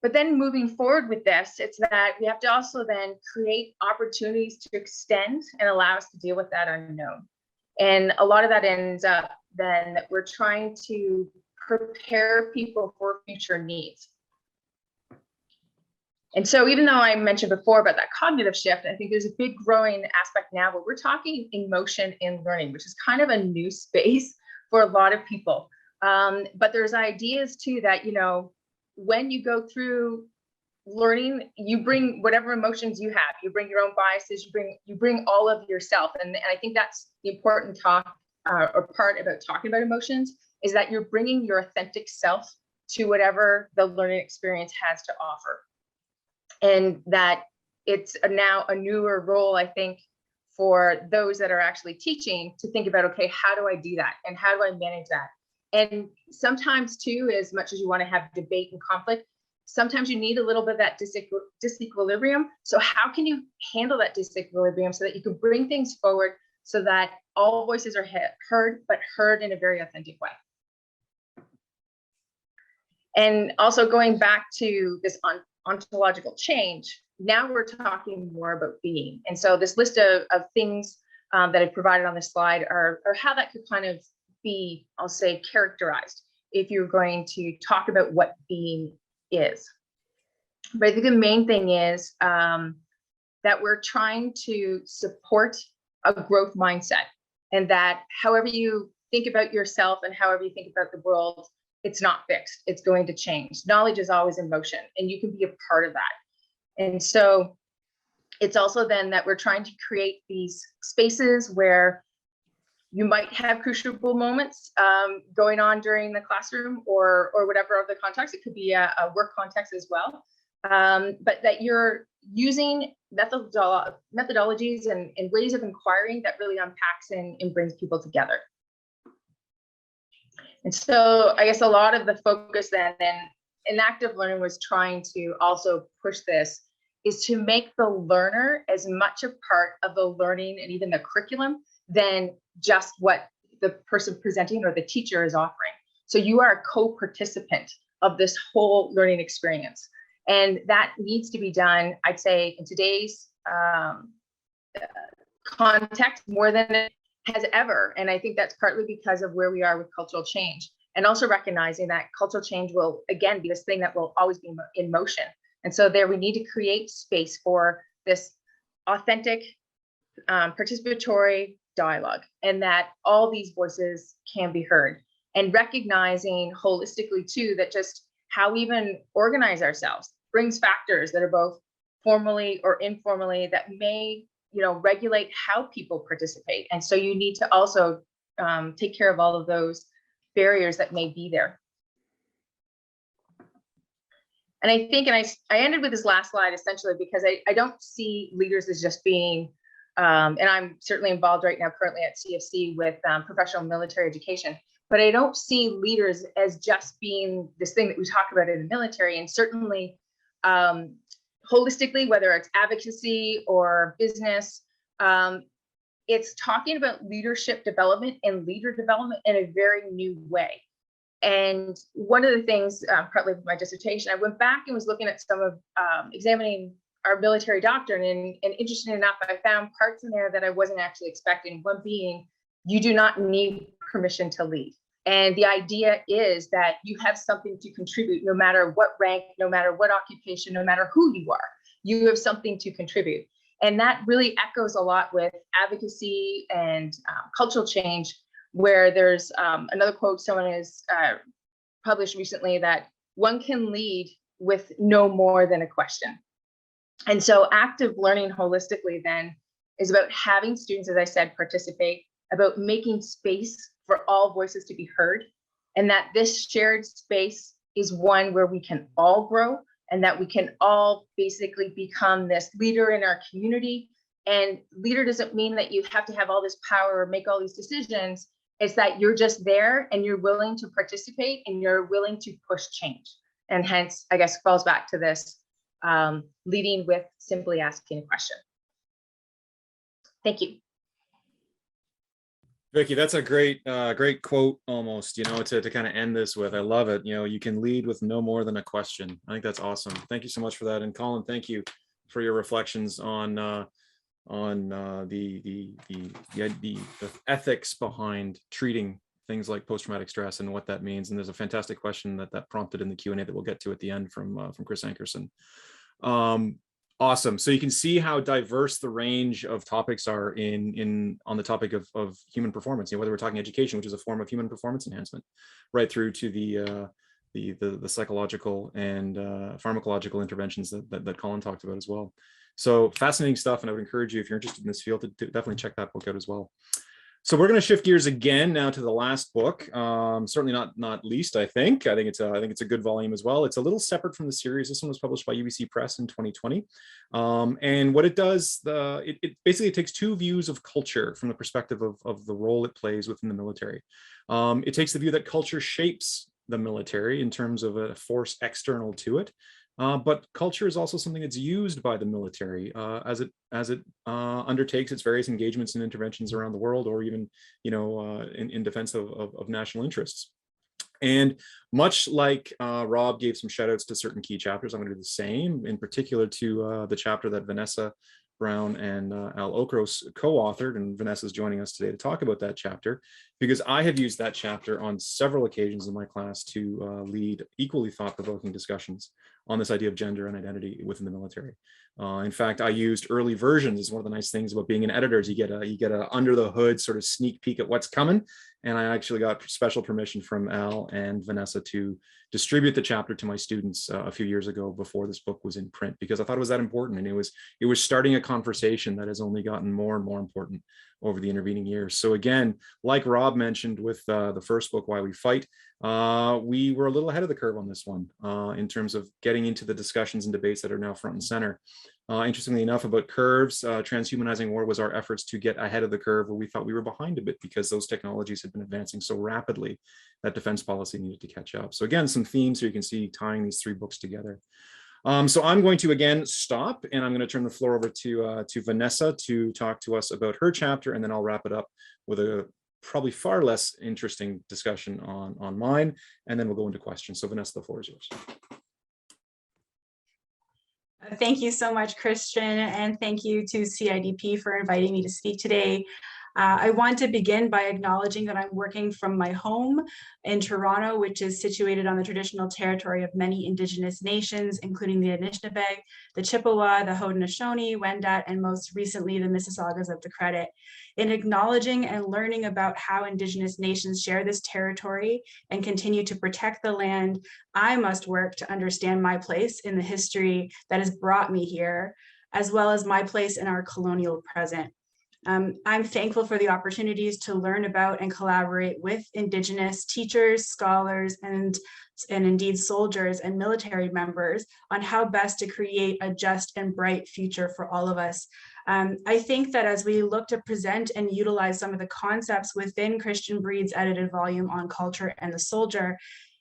But then moving forward with this, it's that we have to also then create opportunities to extend and allow us to deal with that unknown. And a lot of that ends up then that we're trying to prepare people for future needs. And so even though I mentioned before about that cognitive shift, I think there's a big growing aspect now where we're talking emotion in learning, which is kind of a new space for a lot of people. But there's ideas too that, when you go through learning, you bring whatever emotions you have, you bring your own biases, you bring all of yourself. And I think that's the important talk or part about talking about emotions, is that you're bringing your authentic self to whatever the learning experience has to offer. And that it's now a newer role, I think, for those that are actually teaching to think about, okay, how do I do that? And how do I manage that? And sometimes too, as much as you want to have debate and conflict, sometimes you need a little bit of that disequilibrium. So how can you handle that disequilibrium so that you can bring things forward so that all voices are heard, but heard in a very authentic way? And also going back to this ontological change, now we're talking more about being. And so this list of things that I've provided on this slide are how that could kind of be, I'll say, characterized if you're going to talk about what being is. But I think the main thing is that we're trying to support a growth mindset, and that however you think about yourself and however you think about the world, it's not fixed, it's going to change. Knowledge is always in motion, and you can be a part of that. And so it's also then that we're trying to create these spaces where you might have crucible moments going on during the classroom or whatever other context. It could be a work context as well. But that you're using methodologies and ways of inquiring that really unpacks and brings people together. And so I guess a lot of the focus then and active learning was trying to also push this, is to make the learner as much a part of the learning and even the curriculum than just what the person presenting or the teacher is offering. So you are a co-participant of this whole learning experience. And that needs to be done, I'd say, in today's context more than it has ever. And I think that's partly because of where we are with cultural change, and also recognizing that cultural change will, again, be this thing that will always be in motion. And so there we need to create space for this authentic, participatory dialogue, and that all these voices can be heard. And recognizing holistically too, that just how we even organize ourselves brings factors that are both formally or informally that may, regulate how people participate. And so you need to also take care of all of those barriers that may be there. And I think, and I ended with this last slide essentially because I don't see leaders as just being, and I'm certainly involved right now currently at CFC with professional military education, but I don't see leaders as just being this thing that we talk about in the military. And certainly holistically, whether it's advocacy or business, it's talking about leadership development and leader development in a very new way. And one of the things, partly with my dissertation, I went back and was looking at some of examining our military doctrine, and interesting enough, I found parts in there that I wasn't actually expecting. One being, you do not need permission to lead. And the idea is that you have something to contribute, no matter what rank, no matter what occupation, no matter who you are, you have something to contribute. And that really echoes a lot with advocacy and cultural change, where there's another quote someone has published recently, that one can lead with no more than a question. And so active learning holistically then is about having students, as I said, participate, about making space for all voices to be heard, and that this shared space is one where we can all grow, and that we can all basically become this leader in our community. And leader doesn't mean that you have to have all this power or make all these decisions. It's that you're just there and you're willing to participate and you're willing to push change. And hence, I guess, falls back to this leading with simply asking a question. Thank you. Vicki, that's a great quote almost, to kind of end this with. I love it. You can lead with no more than a question. I think that's awesome. Thank you so much for that. And Colin, thank you for your reflections on the ethics behind treating things like post-traumatic stress and what that means. And there's a fantastic question that prompted in the Q&A that we'll get to at the end from Chris Ankerson. Awesome. So you can see how diverse the range of topics are on the topic of human performance. Whether we're talking education, which is a form of human performance enhancement, right through to the psychological and pharmacological interventions that Colin talked about as well. So fascinating stuff, and I would encourage you, if you're interested in this field, to definitely check that book out as well. So we're going to shift gears again now to the last book. Certainly not least, I think it's a good volume as well. It's a little separate from the series. This one was published by UBC Press in 2020. And what it does, it basically takes two views of culture from the perspective of the role it plays within the military. It takes the view that culture shapes the military in terms of a force external to it. But culture is also something that's used by the military as it undertakes its various engagements and interventions around the world, or even in defense of national interests. And much like Rob gave some shout outs to certain key chapters, I'm going to do the same, in particular to the chapter that Vanessa Brown and Al Okros co-authored, and Vanessa's joining us today to talk about that chapter, because I have used that chapter on several occasions in my class to lead equally thought-provoking discussions on this idea of gender and identity within the military. In fact, I used early versions. Is one of the nice things about being an editor, is you get a under the hood sort of sneak peek at what's coming. And I actually got special permission from Al and Vanessa to distribute the chapter to my students a few years ago before this book was in print, because I thought it was that important. And it was starting a conversation that has only gotten more and more important over the intervening years. So again, like Rob mentioned with the first book, Why We Fight, we were a little ahead of the curve on this one in terms of getting into the discussions and debates that are now front and center Interestingly enough, about curves, Transhumanizing War was our efforts to get ahead of the curve where we thought we were behind a bit because those technologies had been advancing so rapidly that defense policy needed to catch up. So again, some themes here you can see tying these 3 books together. So I'm going to again stop, and I'm going to turn the floor over to Vanessa to talk to us about her chapter, and then I'll wrap it up with a probably far less interesting discussion on mine, and then we'll go into questions. So Vanessa, the floor is yours. Thank you so much, Christian, and thank you to CIDP for inviting me to speak today. I want to begin by acknowledging that I'm working from my home in Toronto, which is situated on the traditional territory of many Indigenous nations, including the Anishinaabe, the Chippewa, the Haudenosaunee, Wendat, and most recently the Mississaugas of the Credit. In acknowledging and learning about how Indigenous nations share this territory and continue to protect the land, I must work to understand my place in the history that has brought me here, as well as my place in our colonial present. I'm thankful for the opportunities to learn about and collaborate with Indigenous teachers, scholars, and indeed soldiers and military members on how best to create a just and bright future for all of us. I think that as we look to present and utilize some of the concepts within Christian Breede's edited volume on culture and the soldier,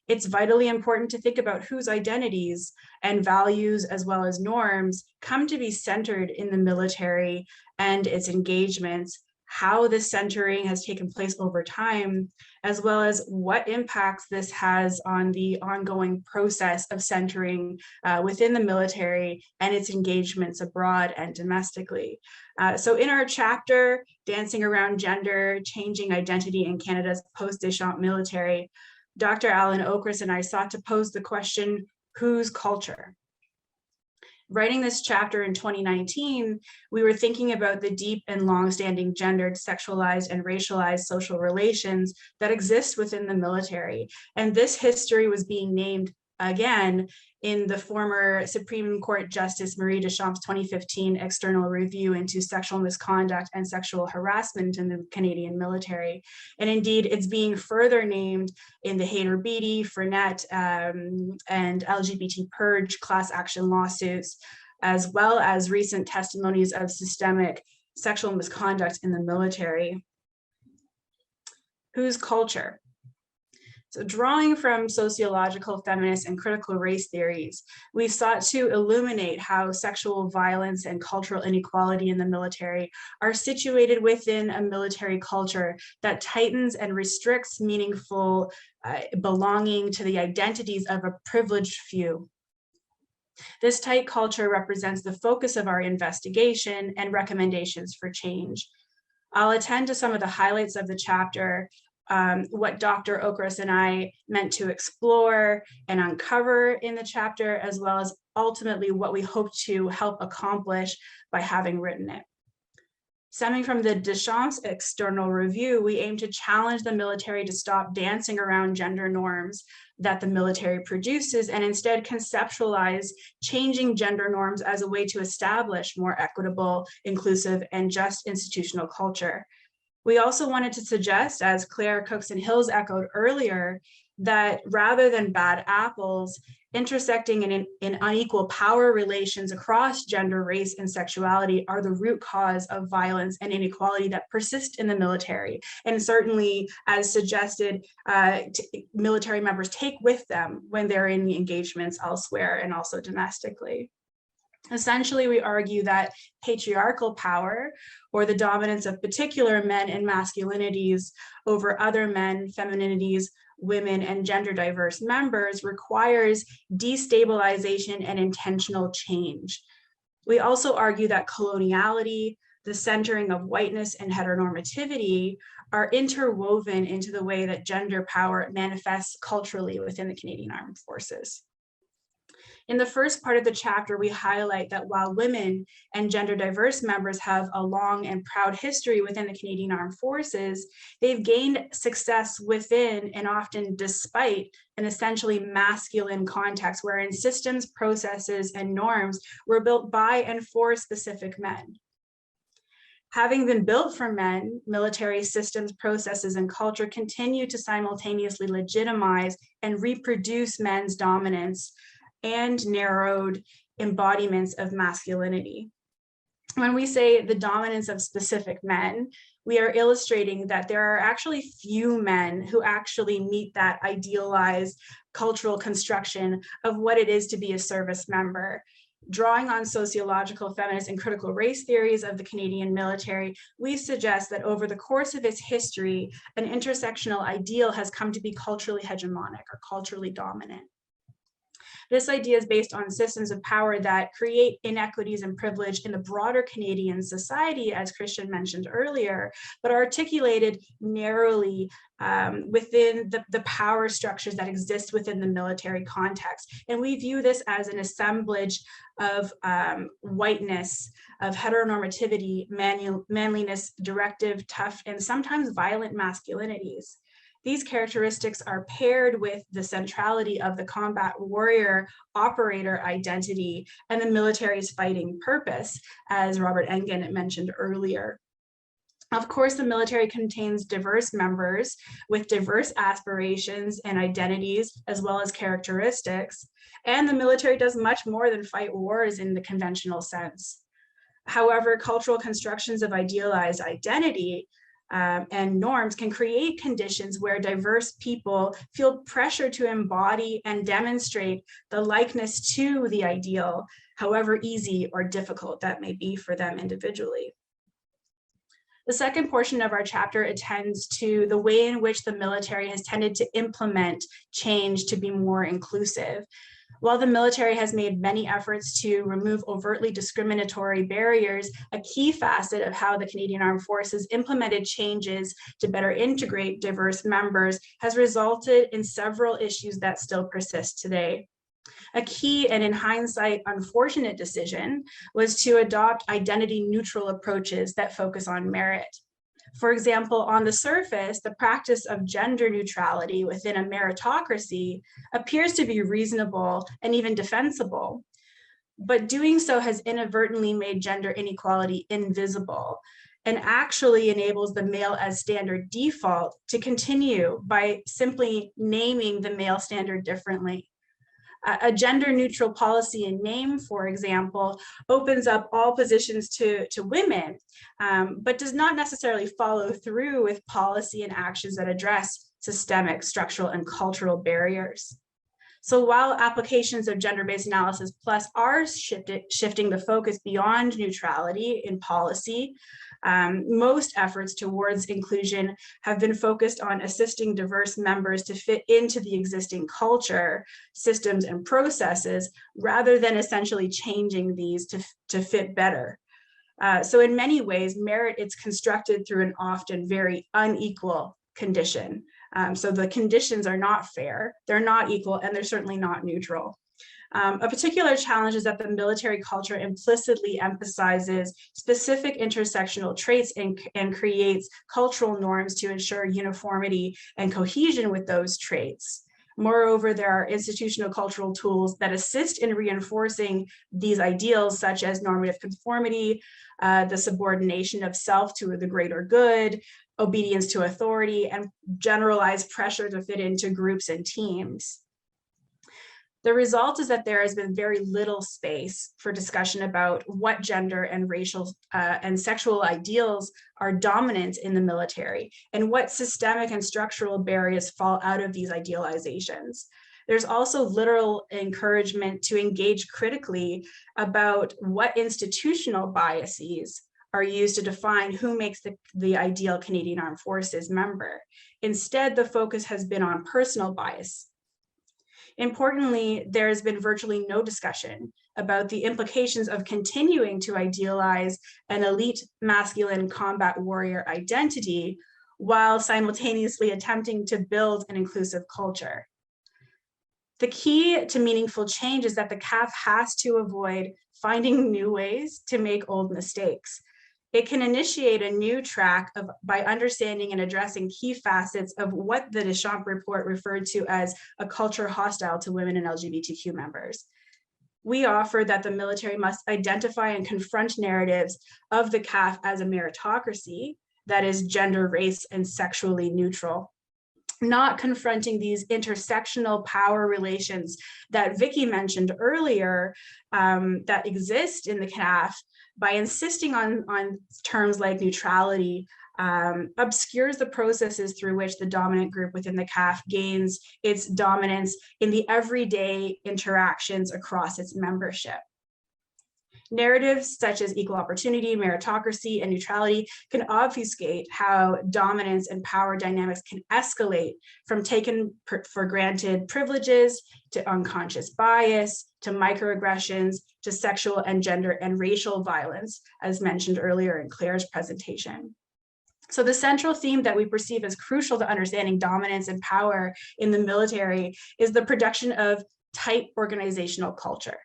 it's vitally important to think about whose identities and values, as well as norms, come to be centered in the military and its engagements, how this centering has taken place over time, as well as what impacts this has on the ongoing process of centering within the military and its engagements abroad and domestically. So in our chapter, Dancing Around Gender, Changing Identity in Canada's Post-Deschamps Military, Dr. Alan Okris and I sought to pose the question, whose culture? Writing this chapter in 2019, we were thinking about the deep and long-standing gendered, sexualized, and racialized social relations that exist within the military. And this history was being named again in the former Supreme Court Justice Marie Deschamps' 2015 external review into sexual misconduct and sexual harassment in the Canadian military. And indeed, it's being further named in the Hayter-Beatty, Fournette, and LGBT Purge class action lawsuits, as well as recent testimonies of systemic sexual misconduct in the military. Whose culture? So drawing from sociological, feminist, and critical race theories, we sought to illuminate how sexual violence and cultural inequality in the military are situated within a military culture that tightens and restricts meaningful belonging to the identities of a privileged few. This tight culture represents the focus of our investigation and recommendations for change. I'll attend to some of the highlights of the chapter, what Dr. Okris and I meant to explore and uncover in the chapter, as well as ultimately what we hope to help accomplish by having written it. Stemming from the Deschamps external review, we aim to challenge the military to stop dancing around gender norms that the military produces and instead conceptualize changing gender norms as a way to establish more equitable, inclusive, and just institutional culture. We also wanted to suggest, as Claire Cookson-Hills echoed earlier, that rather than bad apples, intersecting in unequal power relations across gender, race, and sexuality are the root cause of violence and inequality that persist in the military. And certainly, as suggested, military members take with them when they're in engagements elsewhere and also domestically. Essentially, we argue that patriarchal power, or the dominance of particular men and masculinities over other men, femininities, women, and gender diverse members, requires destabilization and intentional change. We also argue that coloniality, the centering of whiteness and heteronormativity are interwoven into the way that gender power manifests culturally within the Canadian Armed Forces. In the first part of the chapter, we highlight that while women and gender diverse members have a long and proud history within the Canadian Armed Forces, they've gained success within and often despite an essentially masculine context wherein systems, processes, and norms were built by and for specific men. Having been built for men, military systems, processes, and culture continue to simultaneously legitimize and reproduce men's dominance and narrowed embodiments of masculinity. When we say the dominance of specific men, we are illustrating that there are actually few men who actually meet that idealized cultural construction of what it is to be a service member. Drawing on sociological, feminist, and critical race theories of the Canadian military, we suggest that over the course of its history, an intersectional ideal has come to be culturally hegemonic or culturally dominant. This idea is based on systems of power that create inequities and privilege in the broader Canadian society, as Christian mentioned earlier, but are articulated narrowly within the power structures that exist within the military context. And we view this as an assemblage of whiteness, of heteronormativity, manliness, directive, tough, and sometimes violent masculinities. These characteristics are paired with the centrality of the combat warrior operator identity and the military's fighting purpose, as Robert Engen mentioned earlier. Of course, the military contains diverse members with diverse aspirations and identities, as well as characteristics, and the military does much more than fight wars in the conventional sense. However, cultural constructions of idealized identity and norms can create conditions where diverse people feel pressure to embody and demonstrate the likeness to the ideal, however easy or difficult that may be for them individually. The second portion of our chapter attends to the way in which the military has tended to implement change to be more inclusive. While the military has made many efforts to remove overtly discriminatory barriers, a key facet of how the Canadian Armed Forces implemented changes to better integrate diverse members has resulted in several issues that still persist today. A key and, in hindsight, unfortunate decision was to adopt identity-neutral approaches that focus on merit. For example, on the surface, the practice of gender neutrality within a meritocracy appears to be reasonable and even defensible, but doing so has inadvertently made gender inequality invisible and actually enables the male as standard default to continue by simply naming the male standard differently. A gender neutral policy in name, for example, opens up all positions to women, but does not necessarily follow through with policy and actions that address systemic, structural, and cultural barriers. So while applications of gender-based analysis plus are shifting the focus beyond neutrality in policy, most efforts towards inclusion have been focused on assisting diverse members to fit into the existing culture, systems, and processes, rather than essentially changing these to fit better. So in many ways, merit is constructed through an often very unequal condition. So the conditions are not fair, they're not equal, and they're certainly not neutral. A particular challenge is that the military culture implicitly emphasizes specific intersectional traits and creates cultural norms to ensure uniformity and cohesion with those traits. Moreover, there are institutional cultural tools that assist in reinforcing these ideals, such as normative conformity, the subordination of self to the greater good, obedience to authority, and generalized pressure to fit into groups and teams. The result is that there has been very little space for discussion about what gender and racial and sexual ideals are dominant in the military and what systemic and structural barriers fall out of these idealizations. There's also literal encouragement to engage critically about what institutional biases are used to define who makes the ideal Canadian Armed Forces member. Instead, the focus has been on personal bias. Importantly, there has been virtually no discussion about the implications of continuing to idealize an elite masculine combat warrior identity while simultaneously attempting to build an inclusive culture. The key to meaningful change is that the CAF has to avoid finding new ways to make old mistakes. It can initiate a new track by understanding and addressing key facets of what the Deschamps report referred to as a culture hostile to women and LGBTQ members. We offer that the military must identify and confront narratives of the CAF as a meritocracy that is gender, race, and sexually neutral. not confronting these intersectional power relations that Vicki mentioned earlier that exist in the CAF, by insisting on terms like neutrality, obscures the processes through which the dominant group within the CAF gains its dominance in the everyday interactions across its membership. Narratives such as equal opportunity, meritocracy, and neutrality can obfuscate how dominance and power dynamics can escalate from taken for granted privileges to unconscious bias, to microaggressions, to sexual and gender and racial violence, as mentioned earlier in Claire's presentation. So the central theme that we perceive as crucial to understanding dominance and power in the military is the production of tight organizational culture.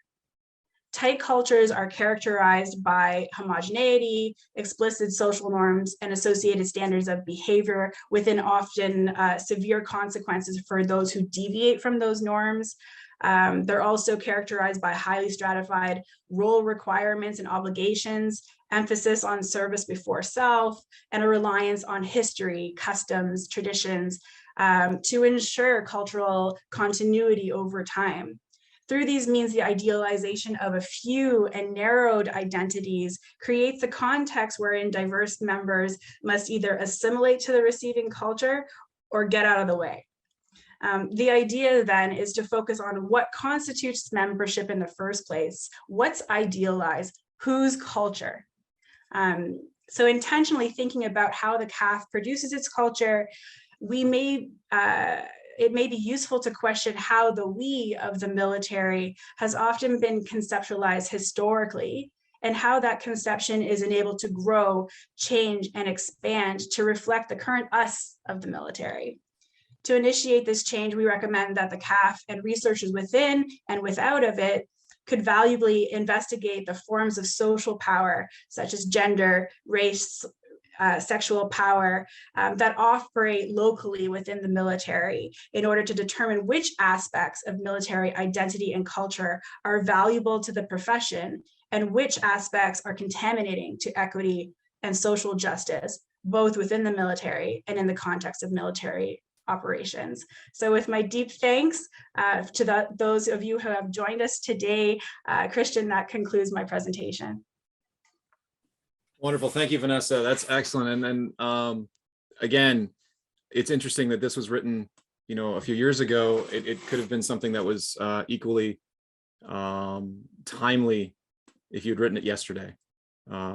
Tight cultures are characterized by homogeneity, explicit social norms, and associated standards of behavior, within often severe consequences for those who deviate from those norms. They're also characterized by highly stratified role requirements and obligations, emphasis on service before self, and a reliance on history, customs, traditions to ensure cultural continuity over time. Through these means, the idealization of a few and narrowed identities creates a context wherein diverse members must either assimilate to the receiving culture or get out of the way. The idea then is to focus on what constitutes membership in the first place, what's idealized, whose culture. So intentionally thinking about how the CAF produces its culture, it may be useful to question how the we of the military has often been conceptualized historically, and how that conception is enabled to grow, change, and expand to reflect the current us of the military. To initiate this change, we recommend that the CAF and researchers within and without of it could valuably investigate the forms of social power, such as gender, race, sexual power that operate locally within the military, in order to determine which aspects of military identity and culture are valuable to the profession, and which aspects are contaminating to equity and social justice, both within the military and in the context of military operations. So with my deep thanks to those of you who have joined us today, Christian, that concludes my presentation. Wonderful. Thank you, Vanessa. That's excellent. And then again, it's interesting that this was written, a few years ago. It could have been something that was equally timely if you'd written it yesterday.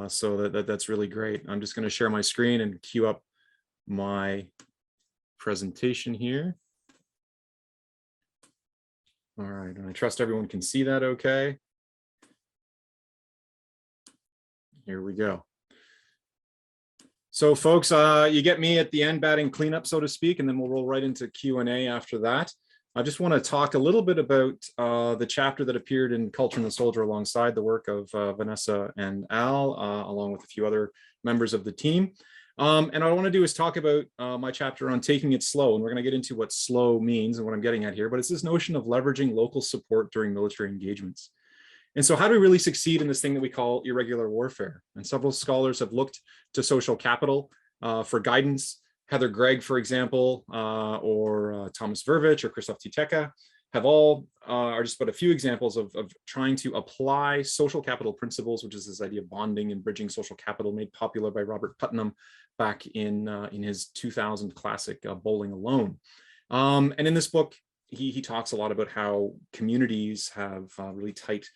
So that's really great. I'm just going to share my screen and queue up my presentation here. All right, and I trust everyone can see that okay. Here we go. So folks, you get me at the end batting cleanup, so to speak, and then we'll roll right into Q&A after that. I just want to talk a little bit about the chapter that appeared in Culture and the Soldier alongside the work of Vanessa and Al, along with a few other members of the team. And what I want to do is talk about my chapter on taking it slow, and we're going to get into what slow means and what I'm getting at here, but it's this notion of leveraging local support during military engagements. And so how do we really succeed in this thing that we call irregular warfare? And several scholars have looked to social capital for guidance. Heather Gregg, for example, or Thomas Vervich or Krzysztof Titeka have all are just but a few examples of trying to apply social capital principles, which is this idea of bonding and bridging social capital, made popular by Robert Putnam back in his 2000 classic Bowling Alone. And in this book, he talks a lot about how communities have really tight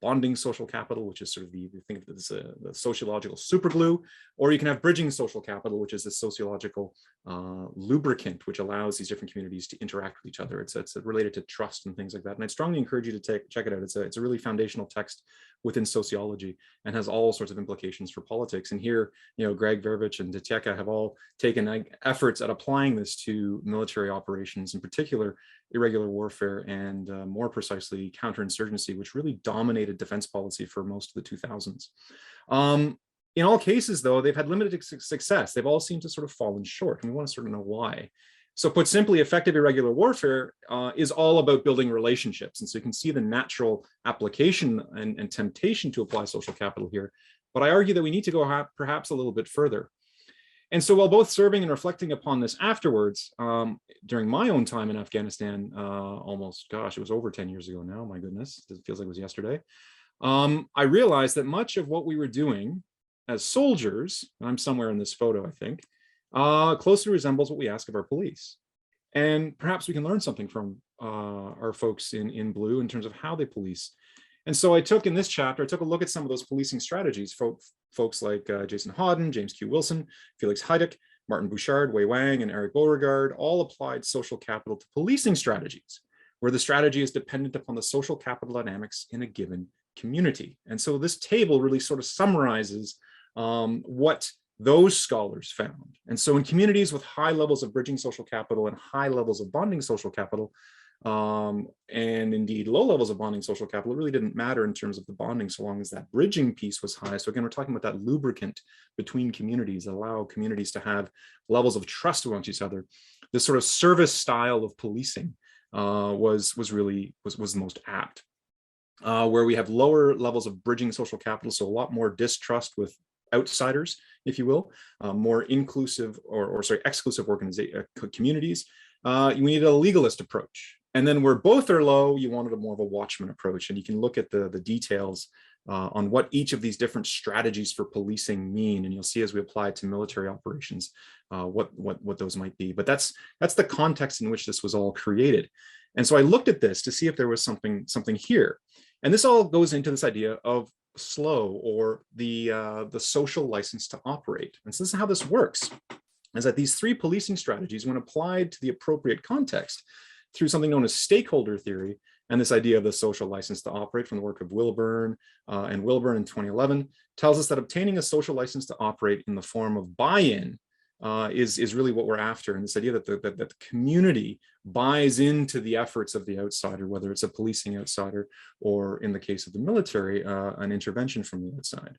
bonding social capital, which is sort of think of it as the sociological superglue, or you can have bridging social capital, which is the sociological lubricant, which allows these different communities to interact with each other. It's related to trust and things like that. And I'd strongly encourage you to check it out. It's a really foundational text within sociology and has all sorts of implications for politics. And here, Greg Vervich and Titeka have all taken efforts at applying this to military operations, in particular irregular warfare, and more precisely counterinsurgency, which really dominated defense policy for most of the 2000s. In all cases, though, they've had limited success. They've all seemed to sort of fallen short, and we want to sort of know why. So put simply, effective irregular warfare is all about building relationships. And so you can see the natural application and temptation to apply social capital here. But I argue that we need to go perhaps a little bit further. And so while both serving and reflecting upon this afterwards, during my own time in Afghanistan, almost, gosh, it was over 10 years ago now, my goodness, it feels like it was yesterday, I realized that much of what we were doing as soldiers, and I'm somewhere in this photo, I think, closely resembles what we ask of our police. And perhaps we can learn something from our folks in blue in terms of how they police. And so I took, in this chapter, I took a look at some of those policing strategies. Folks like Jason Hawden, James Q. Wilson, Felix Heideck, Martin Bouchard, Wei Wang, and Eric Beauregard all applied social capital to policing strategies, where the strategy is dependent upon the social capital dynamics in a given community. And so this table really sort of summarizes what those scholars found. And so in communities with high levels of bridging social capital and high levels of bonding social capital, and indeed low levels of bonding social capital, it really didn't matter in terms of the bonding so long as that bridging piece was high. So again, we're talking about that lubricant between communities that allow communities to have levels of trust amongst each other. This sort of service style of policing was the most apt. Where we have lower levels of bridging social capital, so a lot more distrust with outsiders, if you will, more inclusive or exclusive communities, you needed a legalist approach. And then where both are low, you wanted a more of a watchman approach. And you can look at the details on what each of these different strategies for policing mean. And you'll see as we apply it to military operations, what those might be. But that's the context in which this was all created. And so I looked at this to see if there was something here. And this all goes into this idea of SLOW, or the social license to operate. And so this is how this works, is that these three policing strategies, when applied to the appropriate context through something known as stakeholder theory, and this idea of the social license to operate from the work of Wilburn in 2011, tells us that obtaining a social license to operate in the form of buy-in is really what we're after. And this idea that the community buys into the efforts of the outsider, whether it's a policing outsider or, in the case of the military, an intervention from the outside.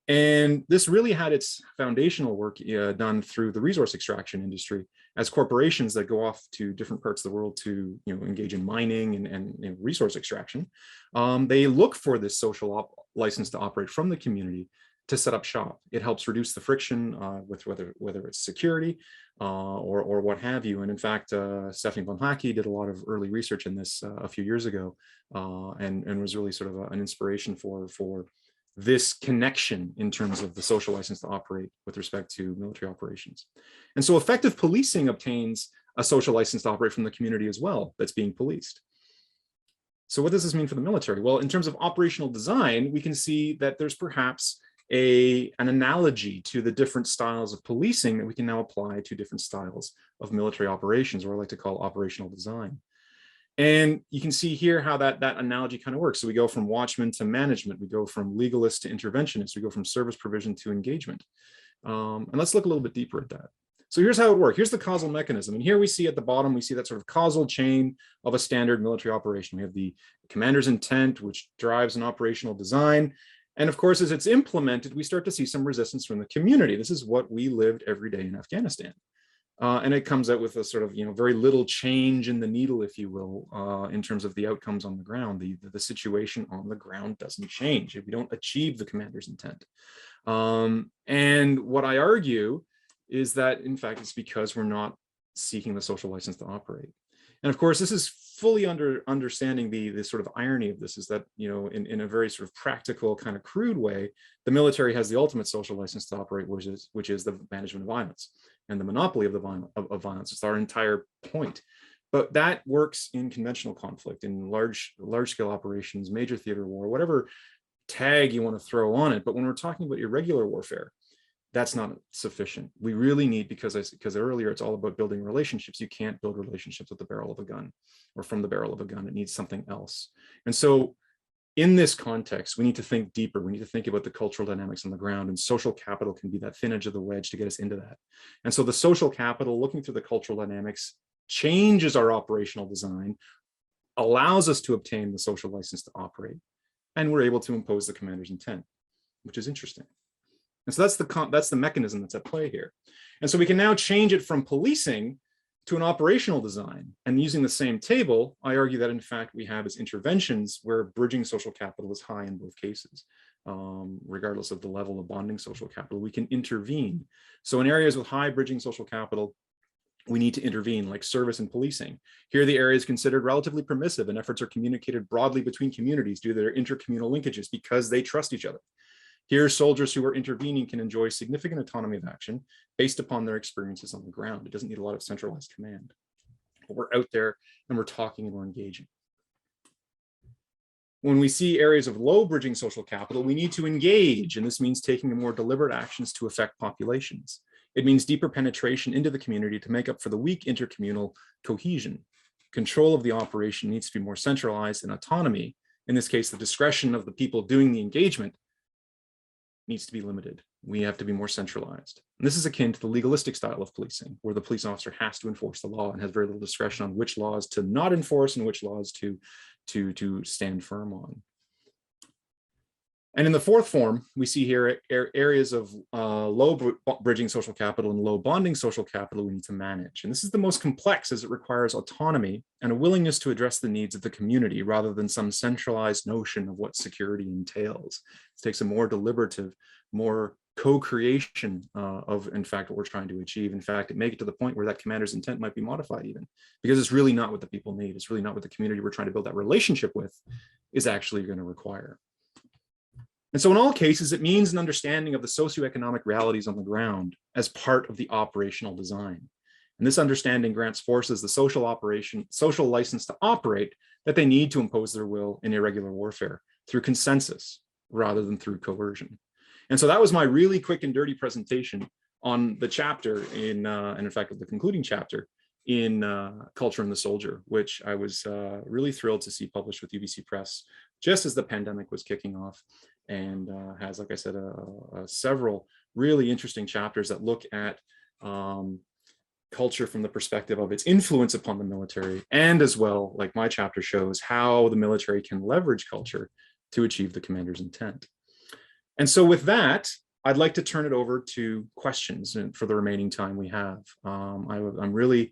And this really had its foundational work done through the resource extraction industry, as corporations that go off to different parts of the world to engage in mining and resource extraction. They look for this social license to operate from the community to set up shop. It helps reduce the friction with whether it's security or what have you. And in fact, Stephanie von Hacke did a lot of early research in this a few years ago, and was really sort of an inspiration for this connection in terms of the social license to operate with respect to military operations. And so effective policing obtains a social license to operate from the community as well that's being policed. So what does this mean for the military? Well, in terms of operational design, we can see that there's perhaps an analogy to the different styles of policing that we can now apply to different styles of military operations, or I like to call operational design. And you can see here how that analogy kind of works. So we go from watchman to management, we go from legalist to interventionist, we go from service provision to engagement. And let's look a little bit deeper at that. So here's how it works. Here's the causal mechanism. And here we see at the bottom, we see that sort of causal chain of a standard military operation. We have the commander's intent, which drives an operational design. And of course, as it's implemented, we start to see some resistance from the community. This is what we lived every day in Afghanistan. And it comes out with a sort of, very little change in the needle, if you will, in terms of the outcomes on the ground. The situation on the ground doesn't change if we don't achieve the commander's intent. And what I argue is that, in fact, it's because we're not seeking the social license to operate. And of course, this is fully understanding the sort of irony of this, is that, in a very sort of practical kind of crude way, the military has the ultimate social license to operate, which is the management of violence and the monopoly of violence. It's our entire point. But that works in conventional conflict, in large scale operations, major theater war, whatever tag you want to throw on it. But when we're talking about irregular warfare, that's not sufficient. We really need, because earlier it's all about building relationships. You can't build relationships with the barrel of a gun or from the barrel of a gun. It needs something else. And so in this context, we need to think deeper. We need to think about the cultural dynamics on the ground, and social capital can be that thin edge of the wedge to get us into that. And so the social capital, looking through the cultural dynamics, changes our operational design, allows us to obtain the social license to operate, and we're able to impose the commander's intent, which is interesting. And so that's the mechanism that's at play here. And so we can now change it from policing to an operational design. And using the same table, I argue that in fact we have as interventions where bridging social capital is high in both cases. regardless of the level of bonding social capital. We can intervene. So in areas with high bridging social capital, we need to intervene, like service and policing. Here, the area is considered relatively permissive, and efforts are communicated broadly between communities due to their intercommunal linkages because they trust each other. Here, soldiers who are intervening can enjoy significant autonomy of action based upon their experiences on the ground. It doesn't need a lot of centralized command. But we're out there and we're talking and we're engaging. When we see areas of low bridging social capital, we need to engage, and this means taking more deliberate actions to affect populations. It means deeper penetration into the community to make up for the weak intercommunal cohesion. Control of the operation needs to be more centralized, and autonomy, in this case, the discretion of the people doing the engagement, needs to be limited. We have to be more centralized. And this is akin to the legalistic style of policing, where the police officer has to enforce the law and has very little discretion on which laws to not enforce and which laws to stand firm on. And in the fourth form, we see here areas of low bridging social capital and low bonding social capital we need to manage. And this is the most complex, as it requires autonomy and a willingness to address the needs of the community rather than some centralized notion of what security entails. It takes a more deliberative, more co-creation of, in fact, what we're trying to achieve. In fact, it may get to the point where that commander's intent might be modified even, because it's really not what the people need. It's really not what the community we're trying to build that relationship with is actually going to require. And so in all cases, it means an understanding of the socioeconomic realities on the ground as part of the operational design. And this understanding grants forces the social license to operate that they need to impose their will in irregular warfare through consensus rather than through coercion. And so that was my really quick and dirty presentation on the chapter and in fact, the concluding chapter in Culture and the Soldier, which I was really thrilled to see published with UBC Press just as the pandemic was kicking off, and has, like I said, several really interesting chapters that look at culture from the perspective of its influence upon the military, and as well, like my chapter shows, how the military can leverage culture to achieve the commander's intent. And so with that, I'd like to turn it over to questions for the remaining time we have. I'm really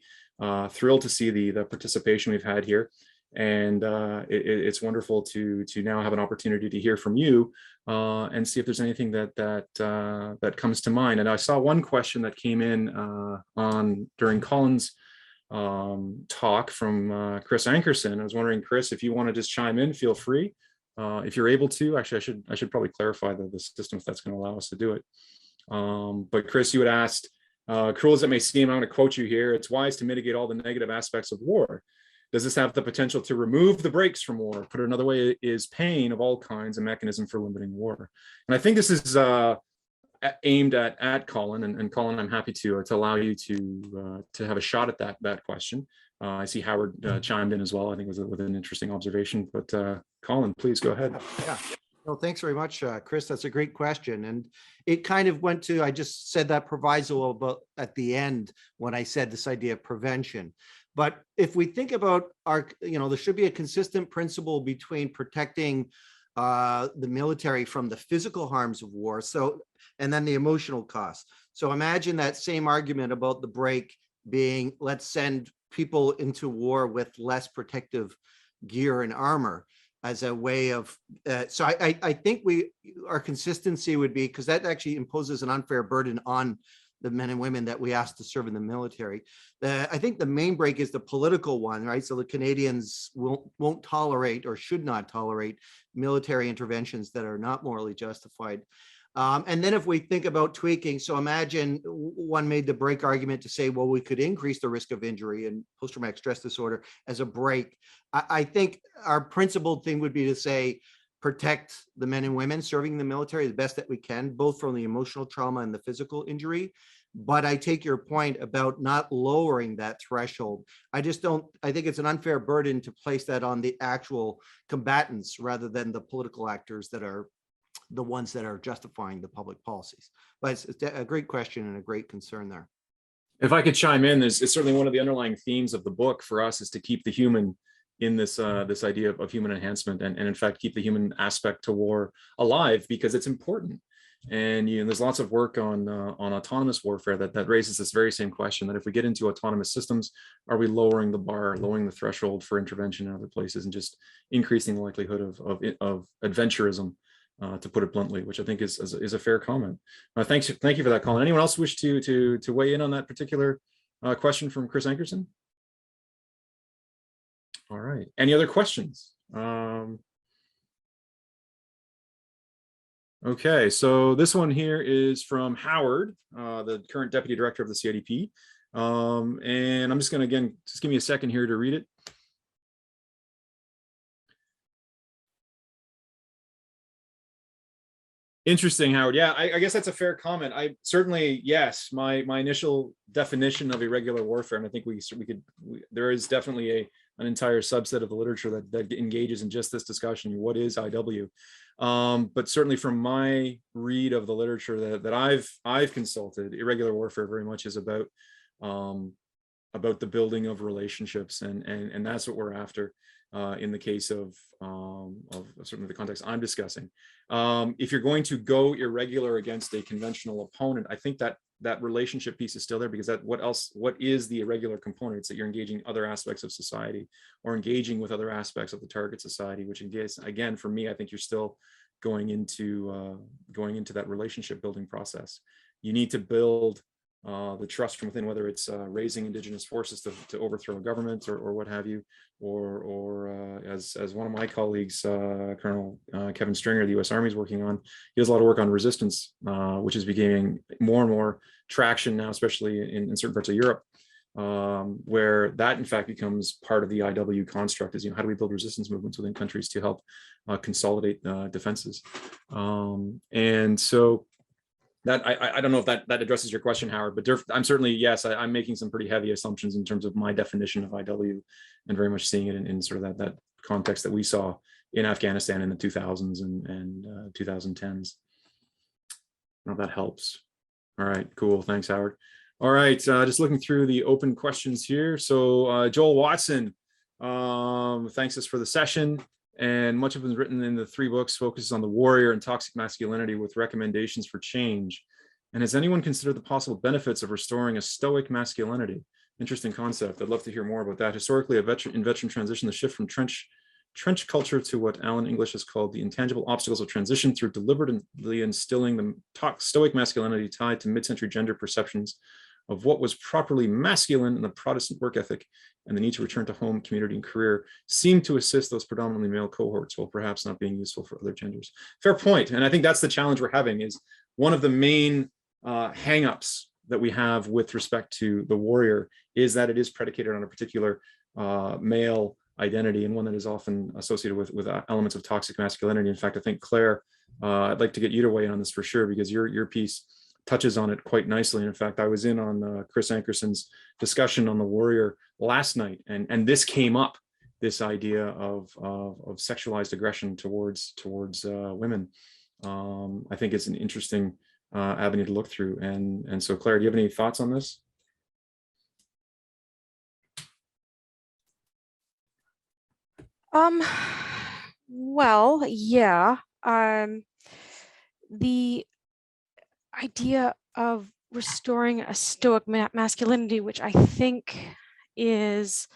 thrilled to see the participation we've had here. And it's wonderful to now have an opportunity to hear from you and see if there's anything that comes to mind. And I saw one question that came in during Colin's talk from Chris Ankerson. I was wondering, Chris, if you want to just chime in, feel free. If you're able to. Actually, I should probably clarify the system if that's going to allow us to do it. But Chris, you had asked, cruel as it may seem, I'm going to quote you here, "It's wise to mitigate all the negative aspects of war. Does this have the potential to remove the brakes from war? Put it another way, is pain of all kinds a mechanism for limiting war?" And I think this is aimed at Colin. And Colin, I'm happy to allow you to have a shot at that question. I see Howard chimed in as well. I think it was with an interesting observation. But Colin, please go ahead. Yeah. Well, thanks very much, Chris. That's a great question. And it kind of went to, I just said that proviso about at the end when I said this idea of prevention. But if we think about there should be a consistent principle between protecting the military from the physical harms of war, and then the emotional costs. So imagine that same argument about the break being, let's send people into war with less protective gear and armor as a way of, so I think our consistency would be, because that actually imposes an unfair burden on the men and women that we ask to serve in the military. I think the main break is the political one, right? So the Canadians won't tolerate, or should not tolerate, military interventions that are not morally justified. And then if we think about tweaking, so imagine one made the break argument to say, well, we could increase the risk of injury and post-traumatic stress disorder as a break. I think our principled thing would be to say, protect the men and women serving in the military the best that we can, both from the emotional trauma and the physical injury. But I take your point about not lowering that threshold. I think it's an unfair burden to place that on the actual combatants rather than the political actors that are the ones that are justifying the public policies. But it's a great question and a great concern there. If I could chime in, it's certainly one of the underlying themes of the book for us is to keep the human in this idea of human enhancement, and in fact keep the human aspect to war alive, because it's important. And there's lots of work on autonomous warfare that raises this very same question, that if we get into autonomous systems, are we lowering the bar, lowering the threshold for intervention in other places, and just increasing the likelihood of adventurism to put it bluntly, which I think is a fair comment. Thank you for that, Colin. Anyone else wish to weigh in on that particular question from Chris Ankerson? All right. Any other questions? Okay, so this one here is from Howard, the current deputy director of the CIDP. And I'm just going to, again, just give me a second here to read it. Interesting, Howard. Yeah, I guess that's a fair comment. I certainly, yes, my initial definition of irregular warfare, and I think there is definitely an entire subset of the literature that engages in just this discussion. What is IW? But certainly from my read of the literature that I've consulted, irregular warfare very much is about the building of relationships, and that's what we're after. In the case of certainly the context I'm discussing. If you're going to go irregular against a conventional opponent, I think that relationship piece is still there, because what is the irregular component? It's that you're engaging other aspects of society or engaging with other aspects of the target society, which again, for me, I think you're still going into that relationship building process. You need to build the trust from within, whether it's raising indigenous forces to overthrow a government or what have you, or as one of my colleagues, Colonel Kevin Stringer, the U.S. Army is working on. He does a lot of work on resistance, which is gaining more and more traction now, especially in certain parts of Europe, where that in fact becomes part of the IW construct. Is, how do we build resistance movements within countries to help consolidate defenses? And so that I don't know if that addresses your question, Howard, but I'm certainly, yes, I'm making some pretty heavy assumptions in terms of my definition of IW, and very much seeing it in sort of that context that we saw in Afghanistan in the 2000s and 2010s. I don't know if that helps. All right, cool. Thanks, Howard. All right, just looking through the open questions here. So Joel Watson thanks us for the session. And much of it is written in the 3 books, focuses on the warrior and toxic masculinity with recommendations for change. And has anyone considered the possible benefits of restoring a stoic masculinity? Interesting concept. I'd love to hear more about that. Historically, in veteran transition, the shift from trench culture to what Alan English has called the intangible obstacles of transition through deliberately instilling the stoic masculinity tied to mid-century gender perceptions of what was properly masculine in the Protestant work ethic and the need to return to home, community, and career seemed to assist those predominantly male cohorts, while perhaps not being useful for other genders. Fair point. And I think that's the challenge we're having, is one of the main hang-ups that we have with respect to the warrior is that it is predicated on a particular male identity, and one that is often associated with elements of toxic masculinity. In fact, I think, Claire, I'd like to get you to weigh in on this for sure, because your piece touches on it quite nicely. And in fact, I was in on Chris Ankerson's discussion on the warrior last night, and this came up, this idea of sexualized aggression towards women. I think it's an interesting avenue to look through. And so, Claire, do you have any thoughts on this? Well, yeah. The idea of restoring a stoic masculinity, which I think is,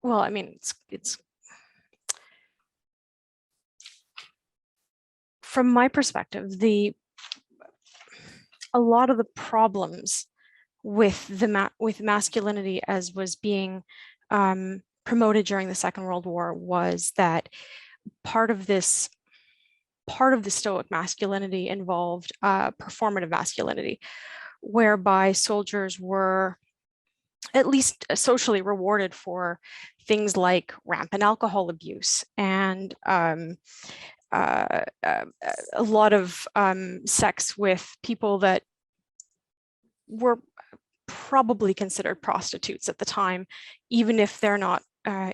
well, I mean, it's from my perspective, a lot of the problems with masculinity as was being promoted during the Second World War was that part of the stoic masculinity involved performative masculinity, whereby soldiers were at least socially rewarded for things like rampant alcohol abuse and a lot of sex with people that were probably considered prostitutes at the time, even if they're not.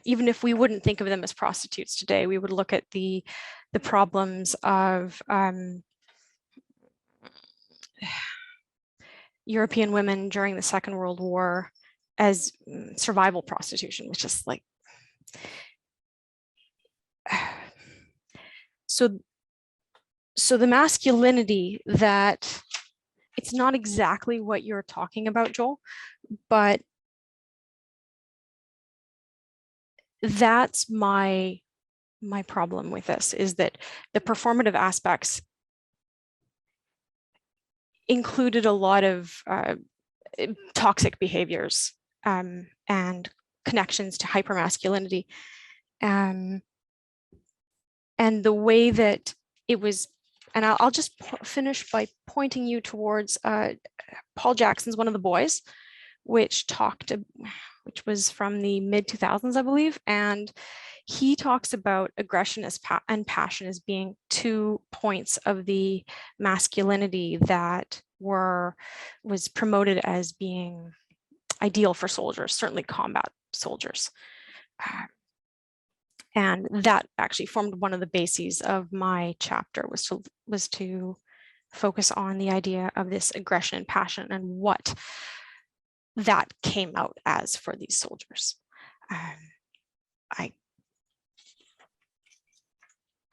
Even if we wouldn't think of them as prostitutes today, we would look at the problems of European women during the Second World War as survival prostitution, which is like, so the masculinity that, it's not exactly what you're talking about, Joel, but that's my my problem with this, is that the performative aspects included a lot of toxic behaviors and connections to hypermasculinity. And the way that it was, and I'll just finish by pointing you towards Paul Jackson's One of the Boys, which was from the mid 2000s, I believe. And he talks about aggression and passion as being 2 points of the masculinity that was promoted as being ideal for soldiers, certainly combat soldiers. And that actually formed one of the bases of my chapter, was to focus on the idea of this aggression and passion and what that came out as for these soldiers. I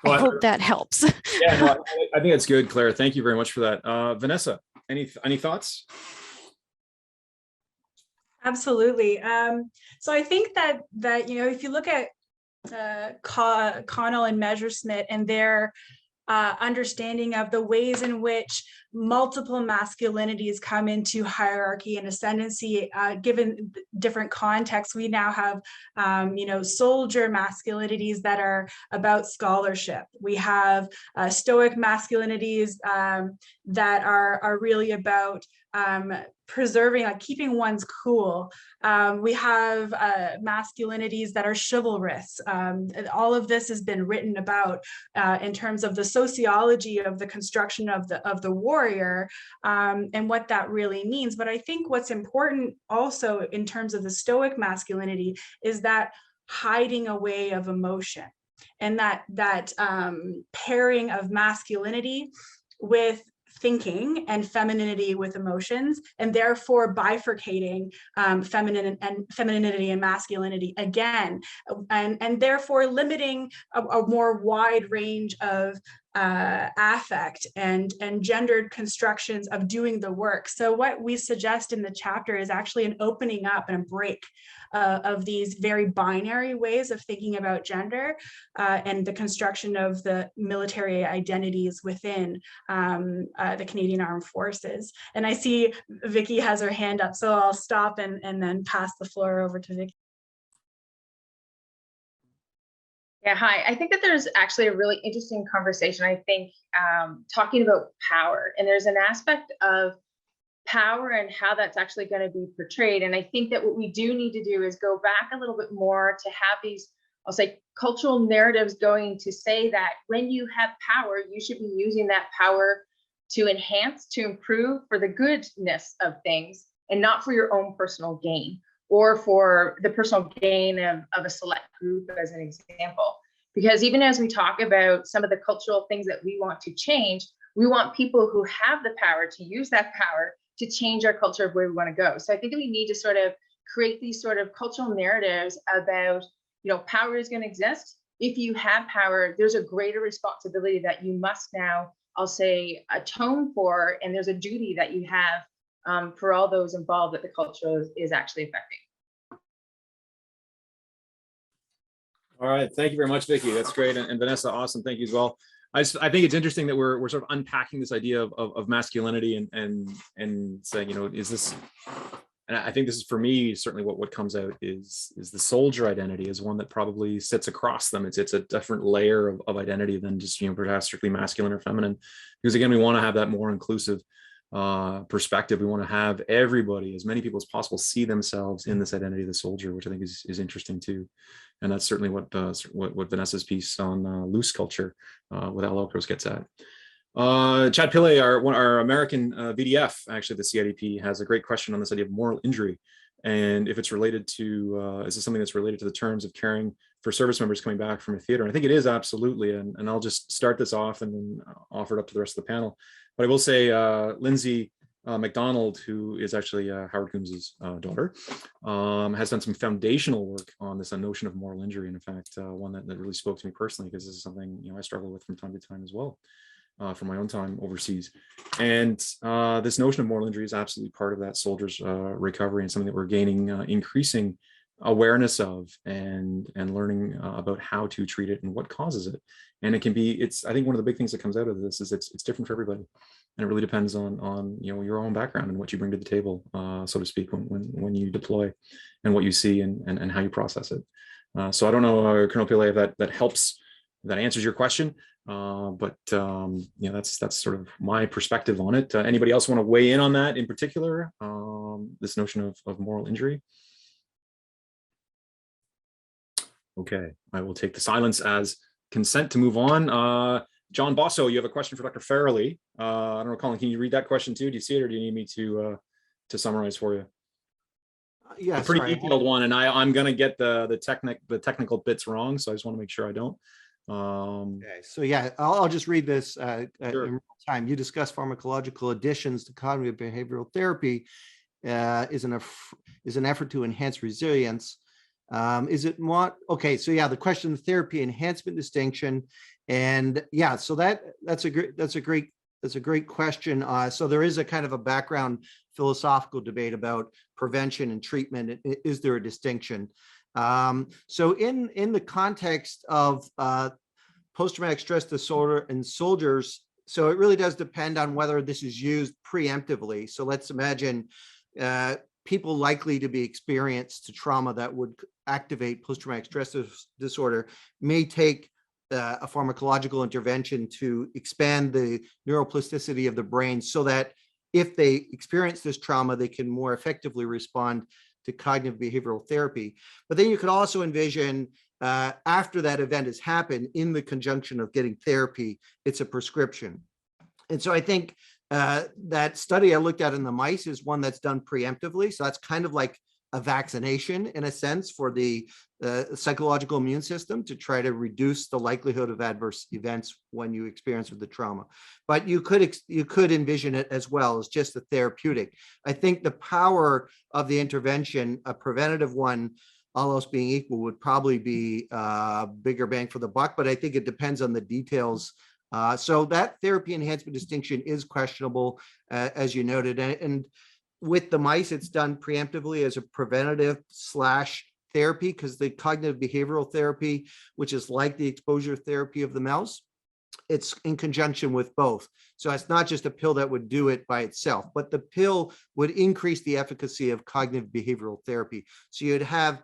hope that helps. Yeah, no, I think that's good, Claire. Thank you very much for that. Vanessa, any thoughts? Absolutely. So I think that if you look at Connell and Messersmith and their understanding of the ways in which multiple masculinities come into hierarchy and ascendancy, given different contexts, we now have, soldier masculinities that are about scholarship. We have stoic masculinities that are really about preserving, keeping one's cool. We have masculinities that are chivalrous. And all of this has been written about in terms of the sociology of the construction of the warrior and what that really means. But I think what's important also in terms of the stoic masculinity is that hiding away of emotion, and that pairing of masculinity with thinking and femininity with emotions, and therefore bifurcating femininity and masculinity again, and therefore limiting a more wide range of affect and gendered constructions of doing the work. So what we suggest in the chapter is actually an opening up and a break of these very binary ways of thinking about gender and the construction of the military identities within the Canadian Armed Forces. And I see Vicki has her hand up, so I'll stop and then pass the floor over to Vicki. Yeah, hi. I think that there's actually a really interesting conversation, I think, talking about power. And there's an aspect of power and how that's actually going to be portrayed. And I think that what we do need to do is go back a little bit more to have these, I'll say, cultural narratives going to say that when you have power, you should be using that power to enhance, to improve for the goodness of things, and not for your own personal gain or for the personal gain of a select group, as an example. Because even as we talk about some of the cultural things that we want to change, we want people who have the power to use that power to change our culture of where we want to go. So I think that we need to sort of create these sort of cultural narratives about, power is going to exist. If you have power, there's a greater responsibility that you must now, I'll say, atone for, and there's a duty that you have for all those involved that the culture is actually affecting. All right, thank you very much, Vicki. That's great, and Vanessa, awesome. Thank you as well. I think it's interesting that we're sort of unpacking this idea of masculinity and saying, is this? And I think this is, for me, certainly what comes out is the soldier identity is one that probably sits across them. It's a different layer of identity than just perhaps strictly masculine or feminine, because again, we want to have that more inclusive perspective. We want to have everybody, as many people as possible, see themselves in this identity of the soldier, which I think is interesting too. And that's certainly what Vanessa's piece on loose culture with Al Elkros gets at. Chad Pillay, our American VDF, actually the CIDP, has a great question on this idea of moral injury, and if it's related to, is this something that's related to the terms of caring for service members coming back from a theater? And I think it is, absolutely, and I'll just start this off and then offer it up to the rest of the panel. But I will say Lindsay McDonald, who is actually Howard Coombs's daughter, has done some foundational work on this notion of moral injury, and in fact, one that really spoke to me personally, because this is something I struggle with from time to time as well. From my own time overseas. And this notion of moral injury is absolutely part of that soldier's recovery, and something that we're gaining increasing awareness of and learning about how to treat it and what causes it. And it can be, I think one of the big things that comes out of this is it's different for everybody. And it really depends on your own background and what you bring to the table, so to speak, when you deploy and what you see and how you process it. So I don't know, Colonel Pillay, if that helps, that answers your question. But that's sort of my perspective on it. Anybody else want to weigh in on that in particular? This notion of moral injury? Okay, I will take the silence as consent to move on. John Bosso, you have a question for Dr. Farrelly. I don't know, Colin, can you read that question too? Do you see it, or do you need me to summarize for you? Yeah, a pretty sorry. detailed one, and I'm gonna get the technical bits wrong, so I just want to make sure I don't. Okay, so yeah, I'll just read this Sure. in real time. You discuss pharmacological additions to cognitive behavioral therapy is an effort to enhance resilience. Is it more okay? So yeah, the question of therapy enhancement distinction, and yeah, so that's a great question. So there is a kind of a background philosophical debate about prevention and treatment. Is there a distinction? So in the context of post-traumatic stress disorder in soldiers, so it really does depend on whether this is used preemptively. So let's imagine people likely to be experienced to trauma that would activate post-traumatic stress disorder may take a pharmacological intervention to expand the neuroplasticity of the brain so that if they experience this trauma, they can more effectively respond to cognitive behavioral therapy. But then you could also envision after that event has happened, in the conjunction of getting therapy, it's a prescription. And so I think that study I looked at in the mice is one that's done preemptively. So that's kind of like a vaccination in a sense for the psychological immune system to try to reduce the likelihood of adverse events when you experience with the trauma. But you could envision it as well as just a therapeutic. I think the power of the intervention, a preventative one, all else being equal, would probably be bigger bang for the buck, but I think it depends on the details. So that therapy enhancement distinction is questionable, as you noted, and with the mice, it's done preemptively as a preventative / therapy, because the cognitive behavioral therapy, which is like the exposure therapy of the mouse, it's in conjunction with both. So it's not just a pill that would do it by itself, but the pill would increase the efficacy of cognitive behavioral therapy. So you'd have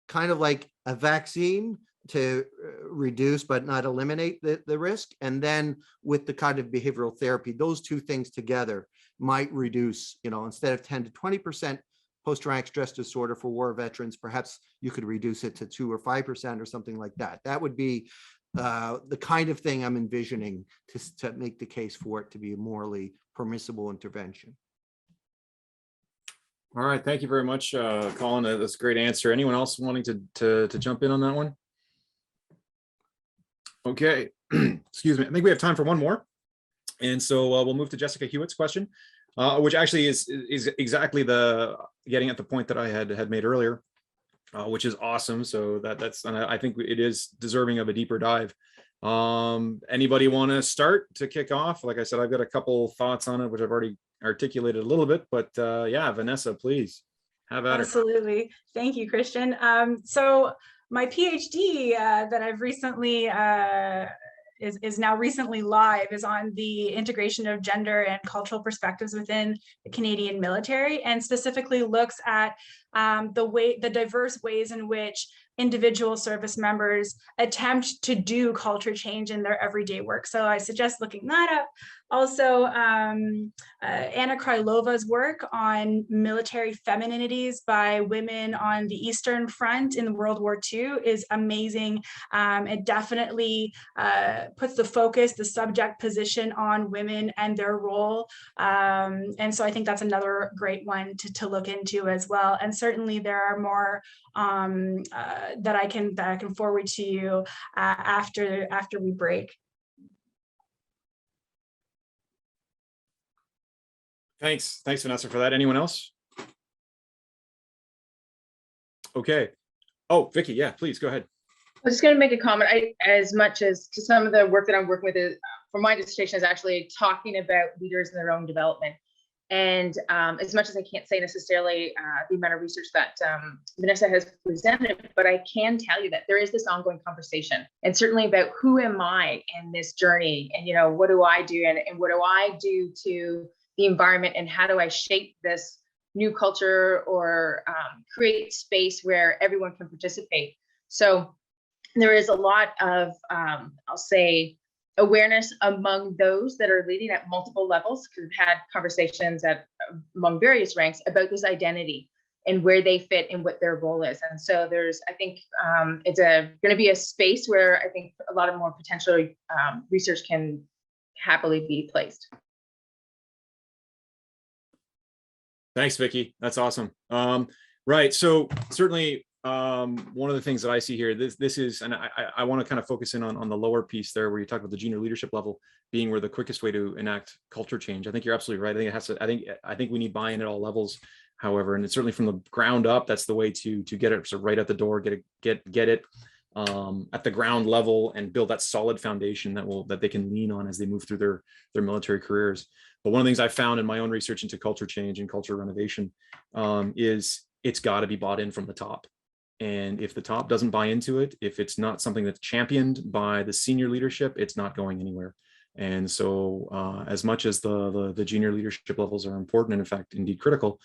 kind of like a vaccine to reduce but not eliminate the risk. And then with the cognitive behavioral therapy, those two things together might reduce, instead of 10 to 20% post-traumatic stress disorder for war veterans, perhaps you could reduce it to 2 or 5% or something like that. That would be the kind of thing I'm envisioning to make the case for it to be a morally permissible intervention. All right, thank you very much, Colin. That's a great answer. Anyone else wanting to jump in on that one? Okay, excuse me. I think we have time for one more. And so we'll move to Jessica Hewitt's question, which actually is exactly getting at the point that I had made earlier, which is awesome. So and I think it is deserving of a deeper dive. Anybody want to start to kick off? Like I said, I've got a couple thoughts on it, which I've already articulated a little bit, but yeah, Vanessa, please have at it. Absolutely. Thank you, Christian. So my PhD that I've recently is now recently live is on the integration of gender and cultural perspectives within the Canadian military, and specifically looks at the diverse ways in which individual service members attempt to do culture change in their everyday work. So I suggest looking that up. Also, Anna Krylova's work on military femininities by women on the Eastern Front in World War II is amazing. It definitely puts the subject position on women and their role. And so I think that's another great one to look into as well. And certainly there are more that I can forward to you after we break. Thanks, Vanessa, for that. Anyone else? Okay. Oh, Vicki, yeah, please go ahead. I was just going to make a comment. As much as to some of the work that I'm working with for my dissertation is actually talking about leaders in their own development. And as much as I can't say necessarily the amount of research that Vanessa has presented, but I can tell you that there is this ongoing conversation, and certainly about who am I in this journey, and what do I do, and what do I do to the environment, and how do I shape this new culture or create space where everyone can participate. So there is a lot of, I'll say, awareness among those that are leading at multiple levels, because we've had conversations among various ranks about this identity and where they fit and what their role is. And so there's, I think it's going to be a space where I think a lot of more potential research can happily be placed. Thanks, Vicki. That's awesome. Right. So certainly one of the things that I see here, this is, and I want to kind of focus in on the lower piece there, where you talk about the junior leadership level being where the quickest way to enact culture change. I think you're absolutely right. I think it has to, I think we need buy-in at all levels, however, and it's certainly from the ground up, that's the way to get it so right at the door, get it at the ground level, and build that solid foundation that they can lean on as they move through their military careers. But one of the things I found in my own research into culture change and culture renovation is it's got to be bought in from the top. And if the top doesn't buy into it, if it's not something that's championed by the senior leadership, it's not going anywhere. And so as much as the junior leadership levels are important, and in fact, indeed critical,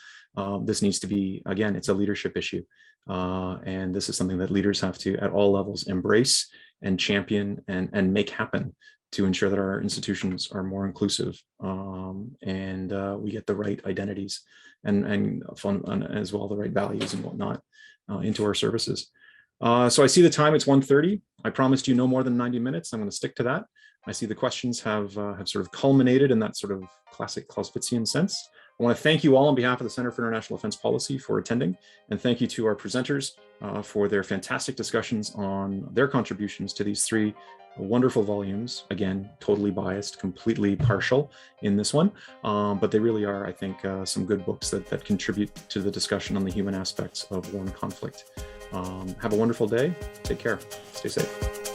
this needs to be, again, it's a leadership issue. And this is something that leaders have to, at all levels, embrace and champion and make happen to ensure that our institutions are more inclusive, and we get the right identities and as well the right values and whatnot into our services. So I see the time, it's 1:30. I promised you no more than 90 minutes. I'm going to stick to that. I see the questions have sort of culminated in that sort of classic Clausewitzian sense. I want to thank you all on behalf of the Center for International Defense Policy for attending, and thank you to our presenters for their fantastic discussions on their contributions to these three wonderful volumes. Again, totally biased, completely partial in this one, but they really are, I think, some good books that contribute to the discussion on the human aspects of war and conflict. Have a wonderful day. Take care. Stay safe.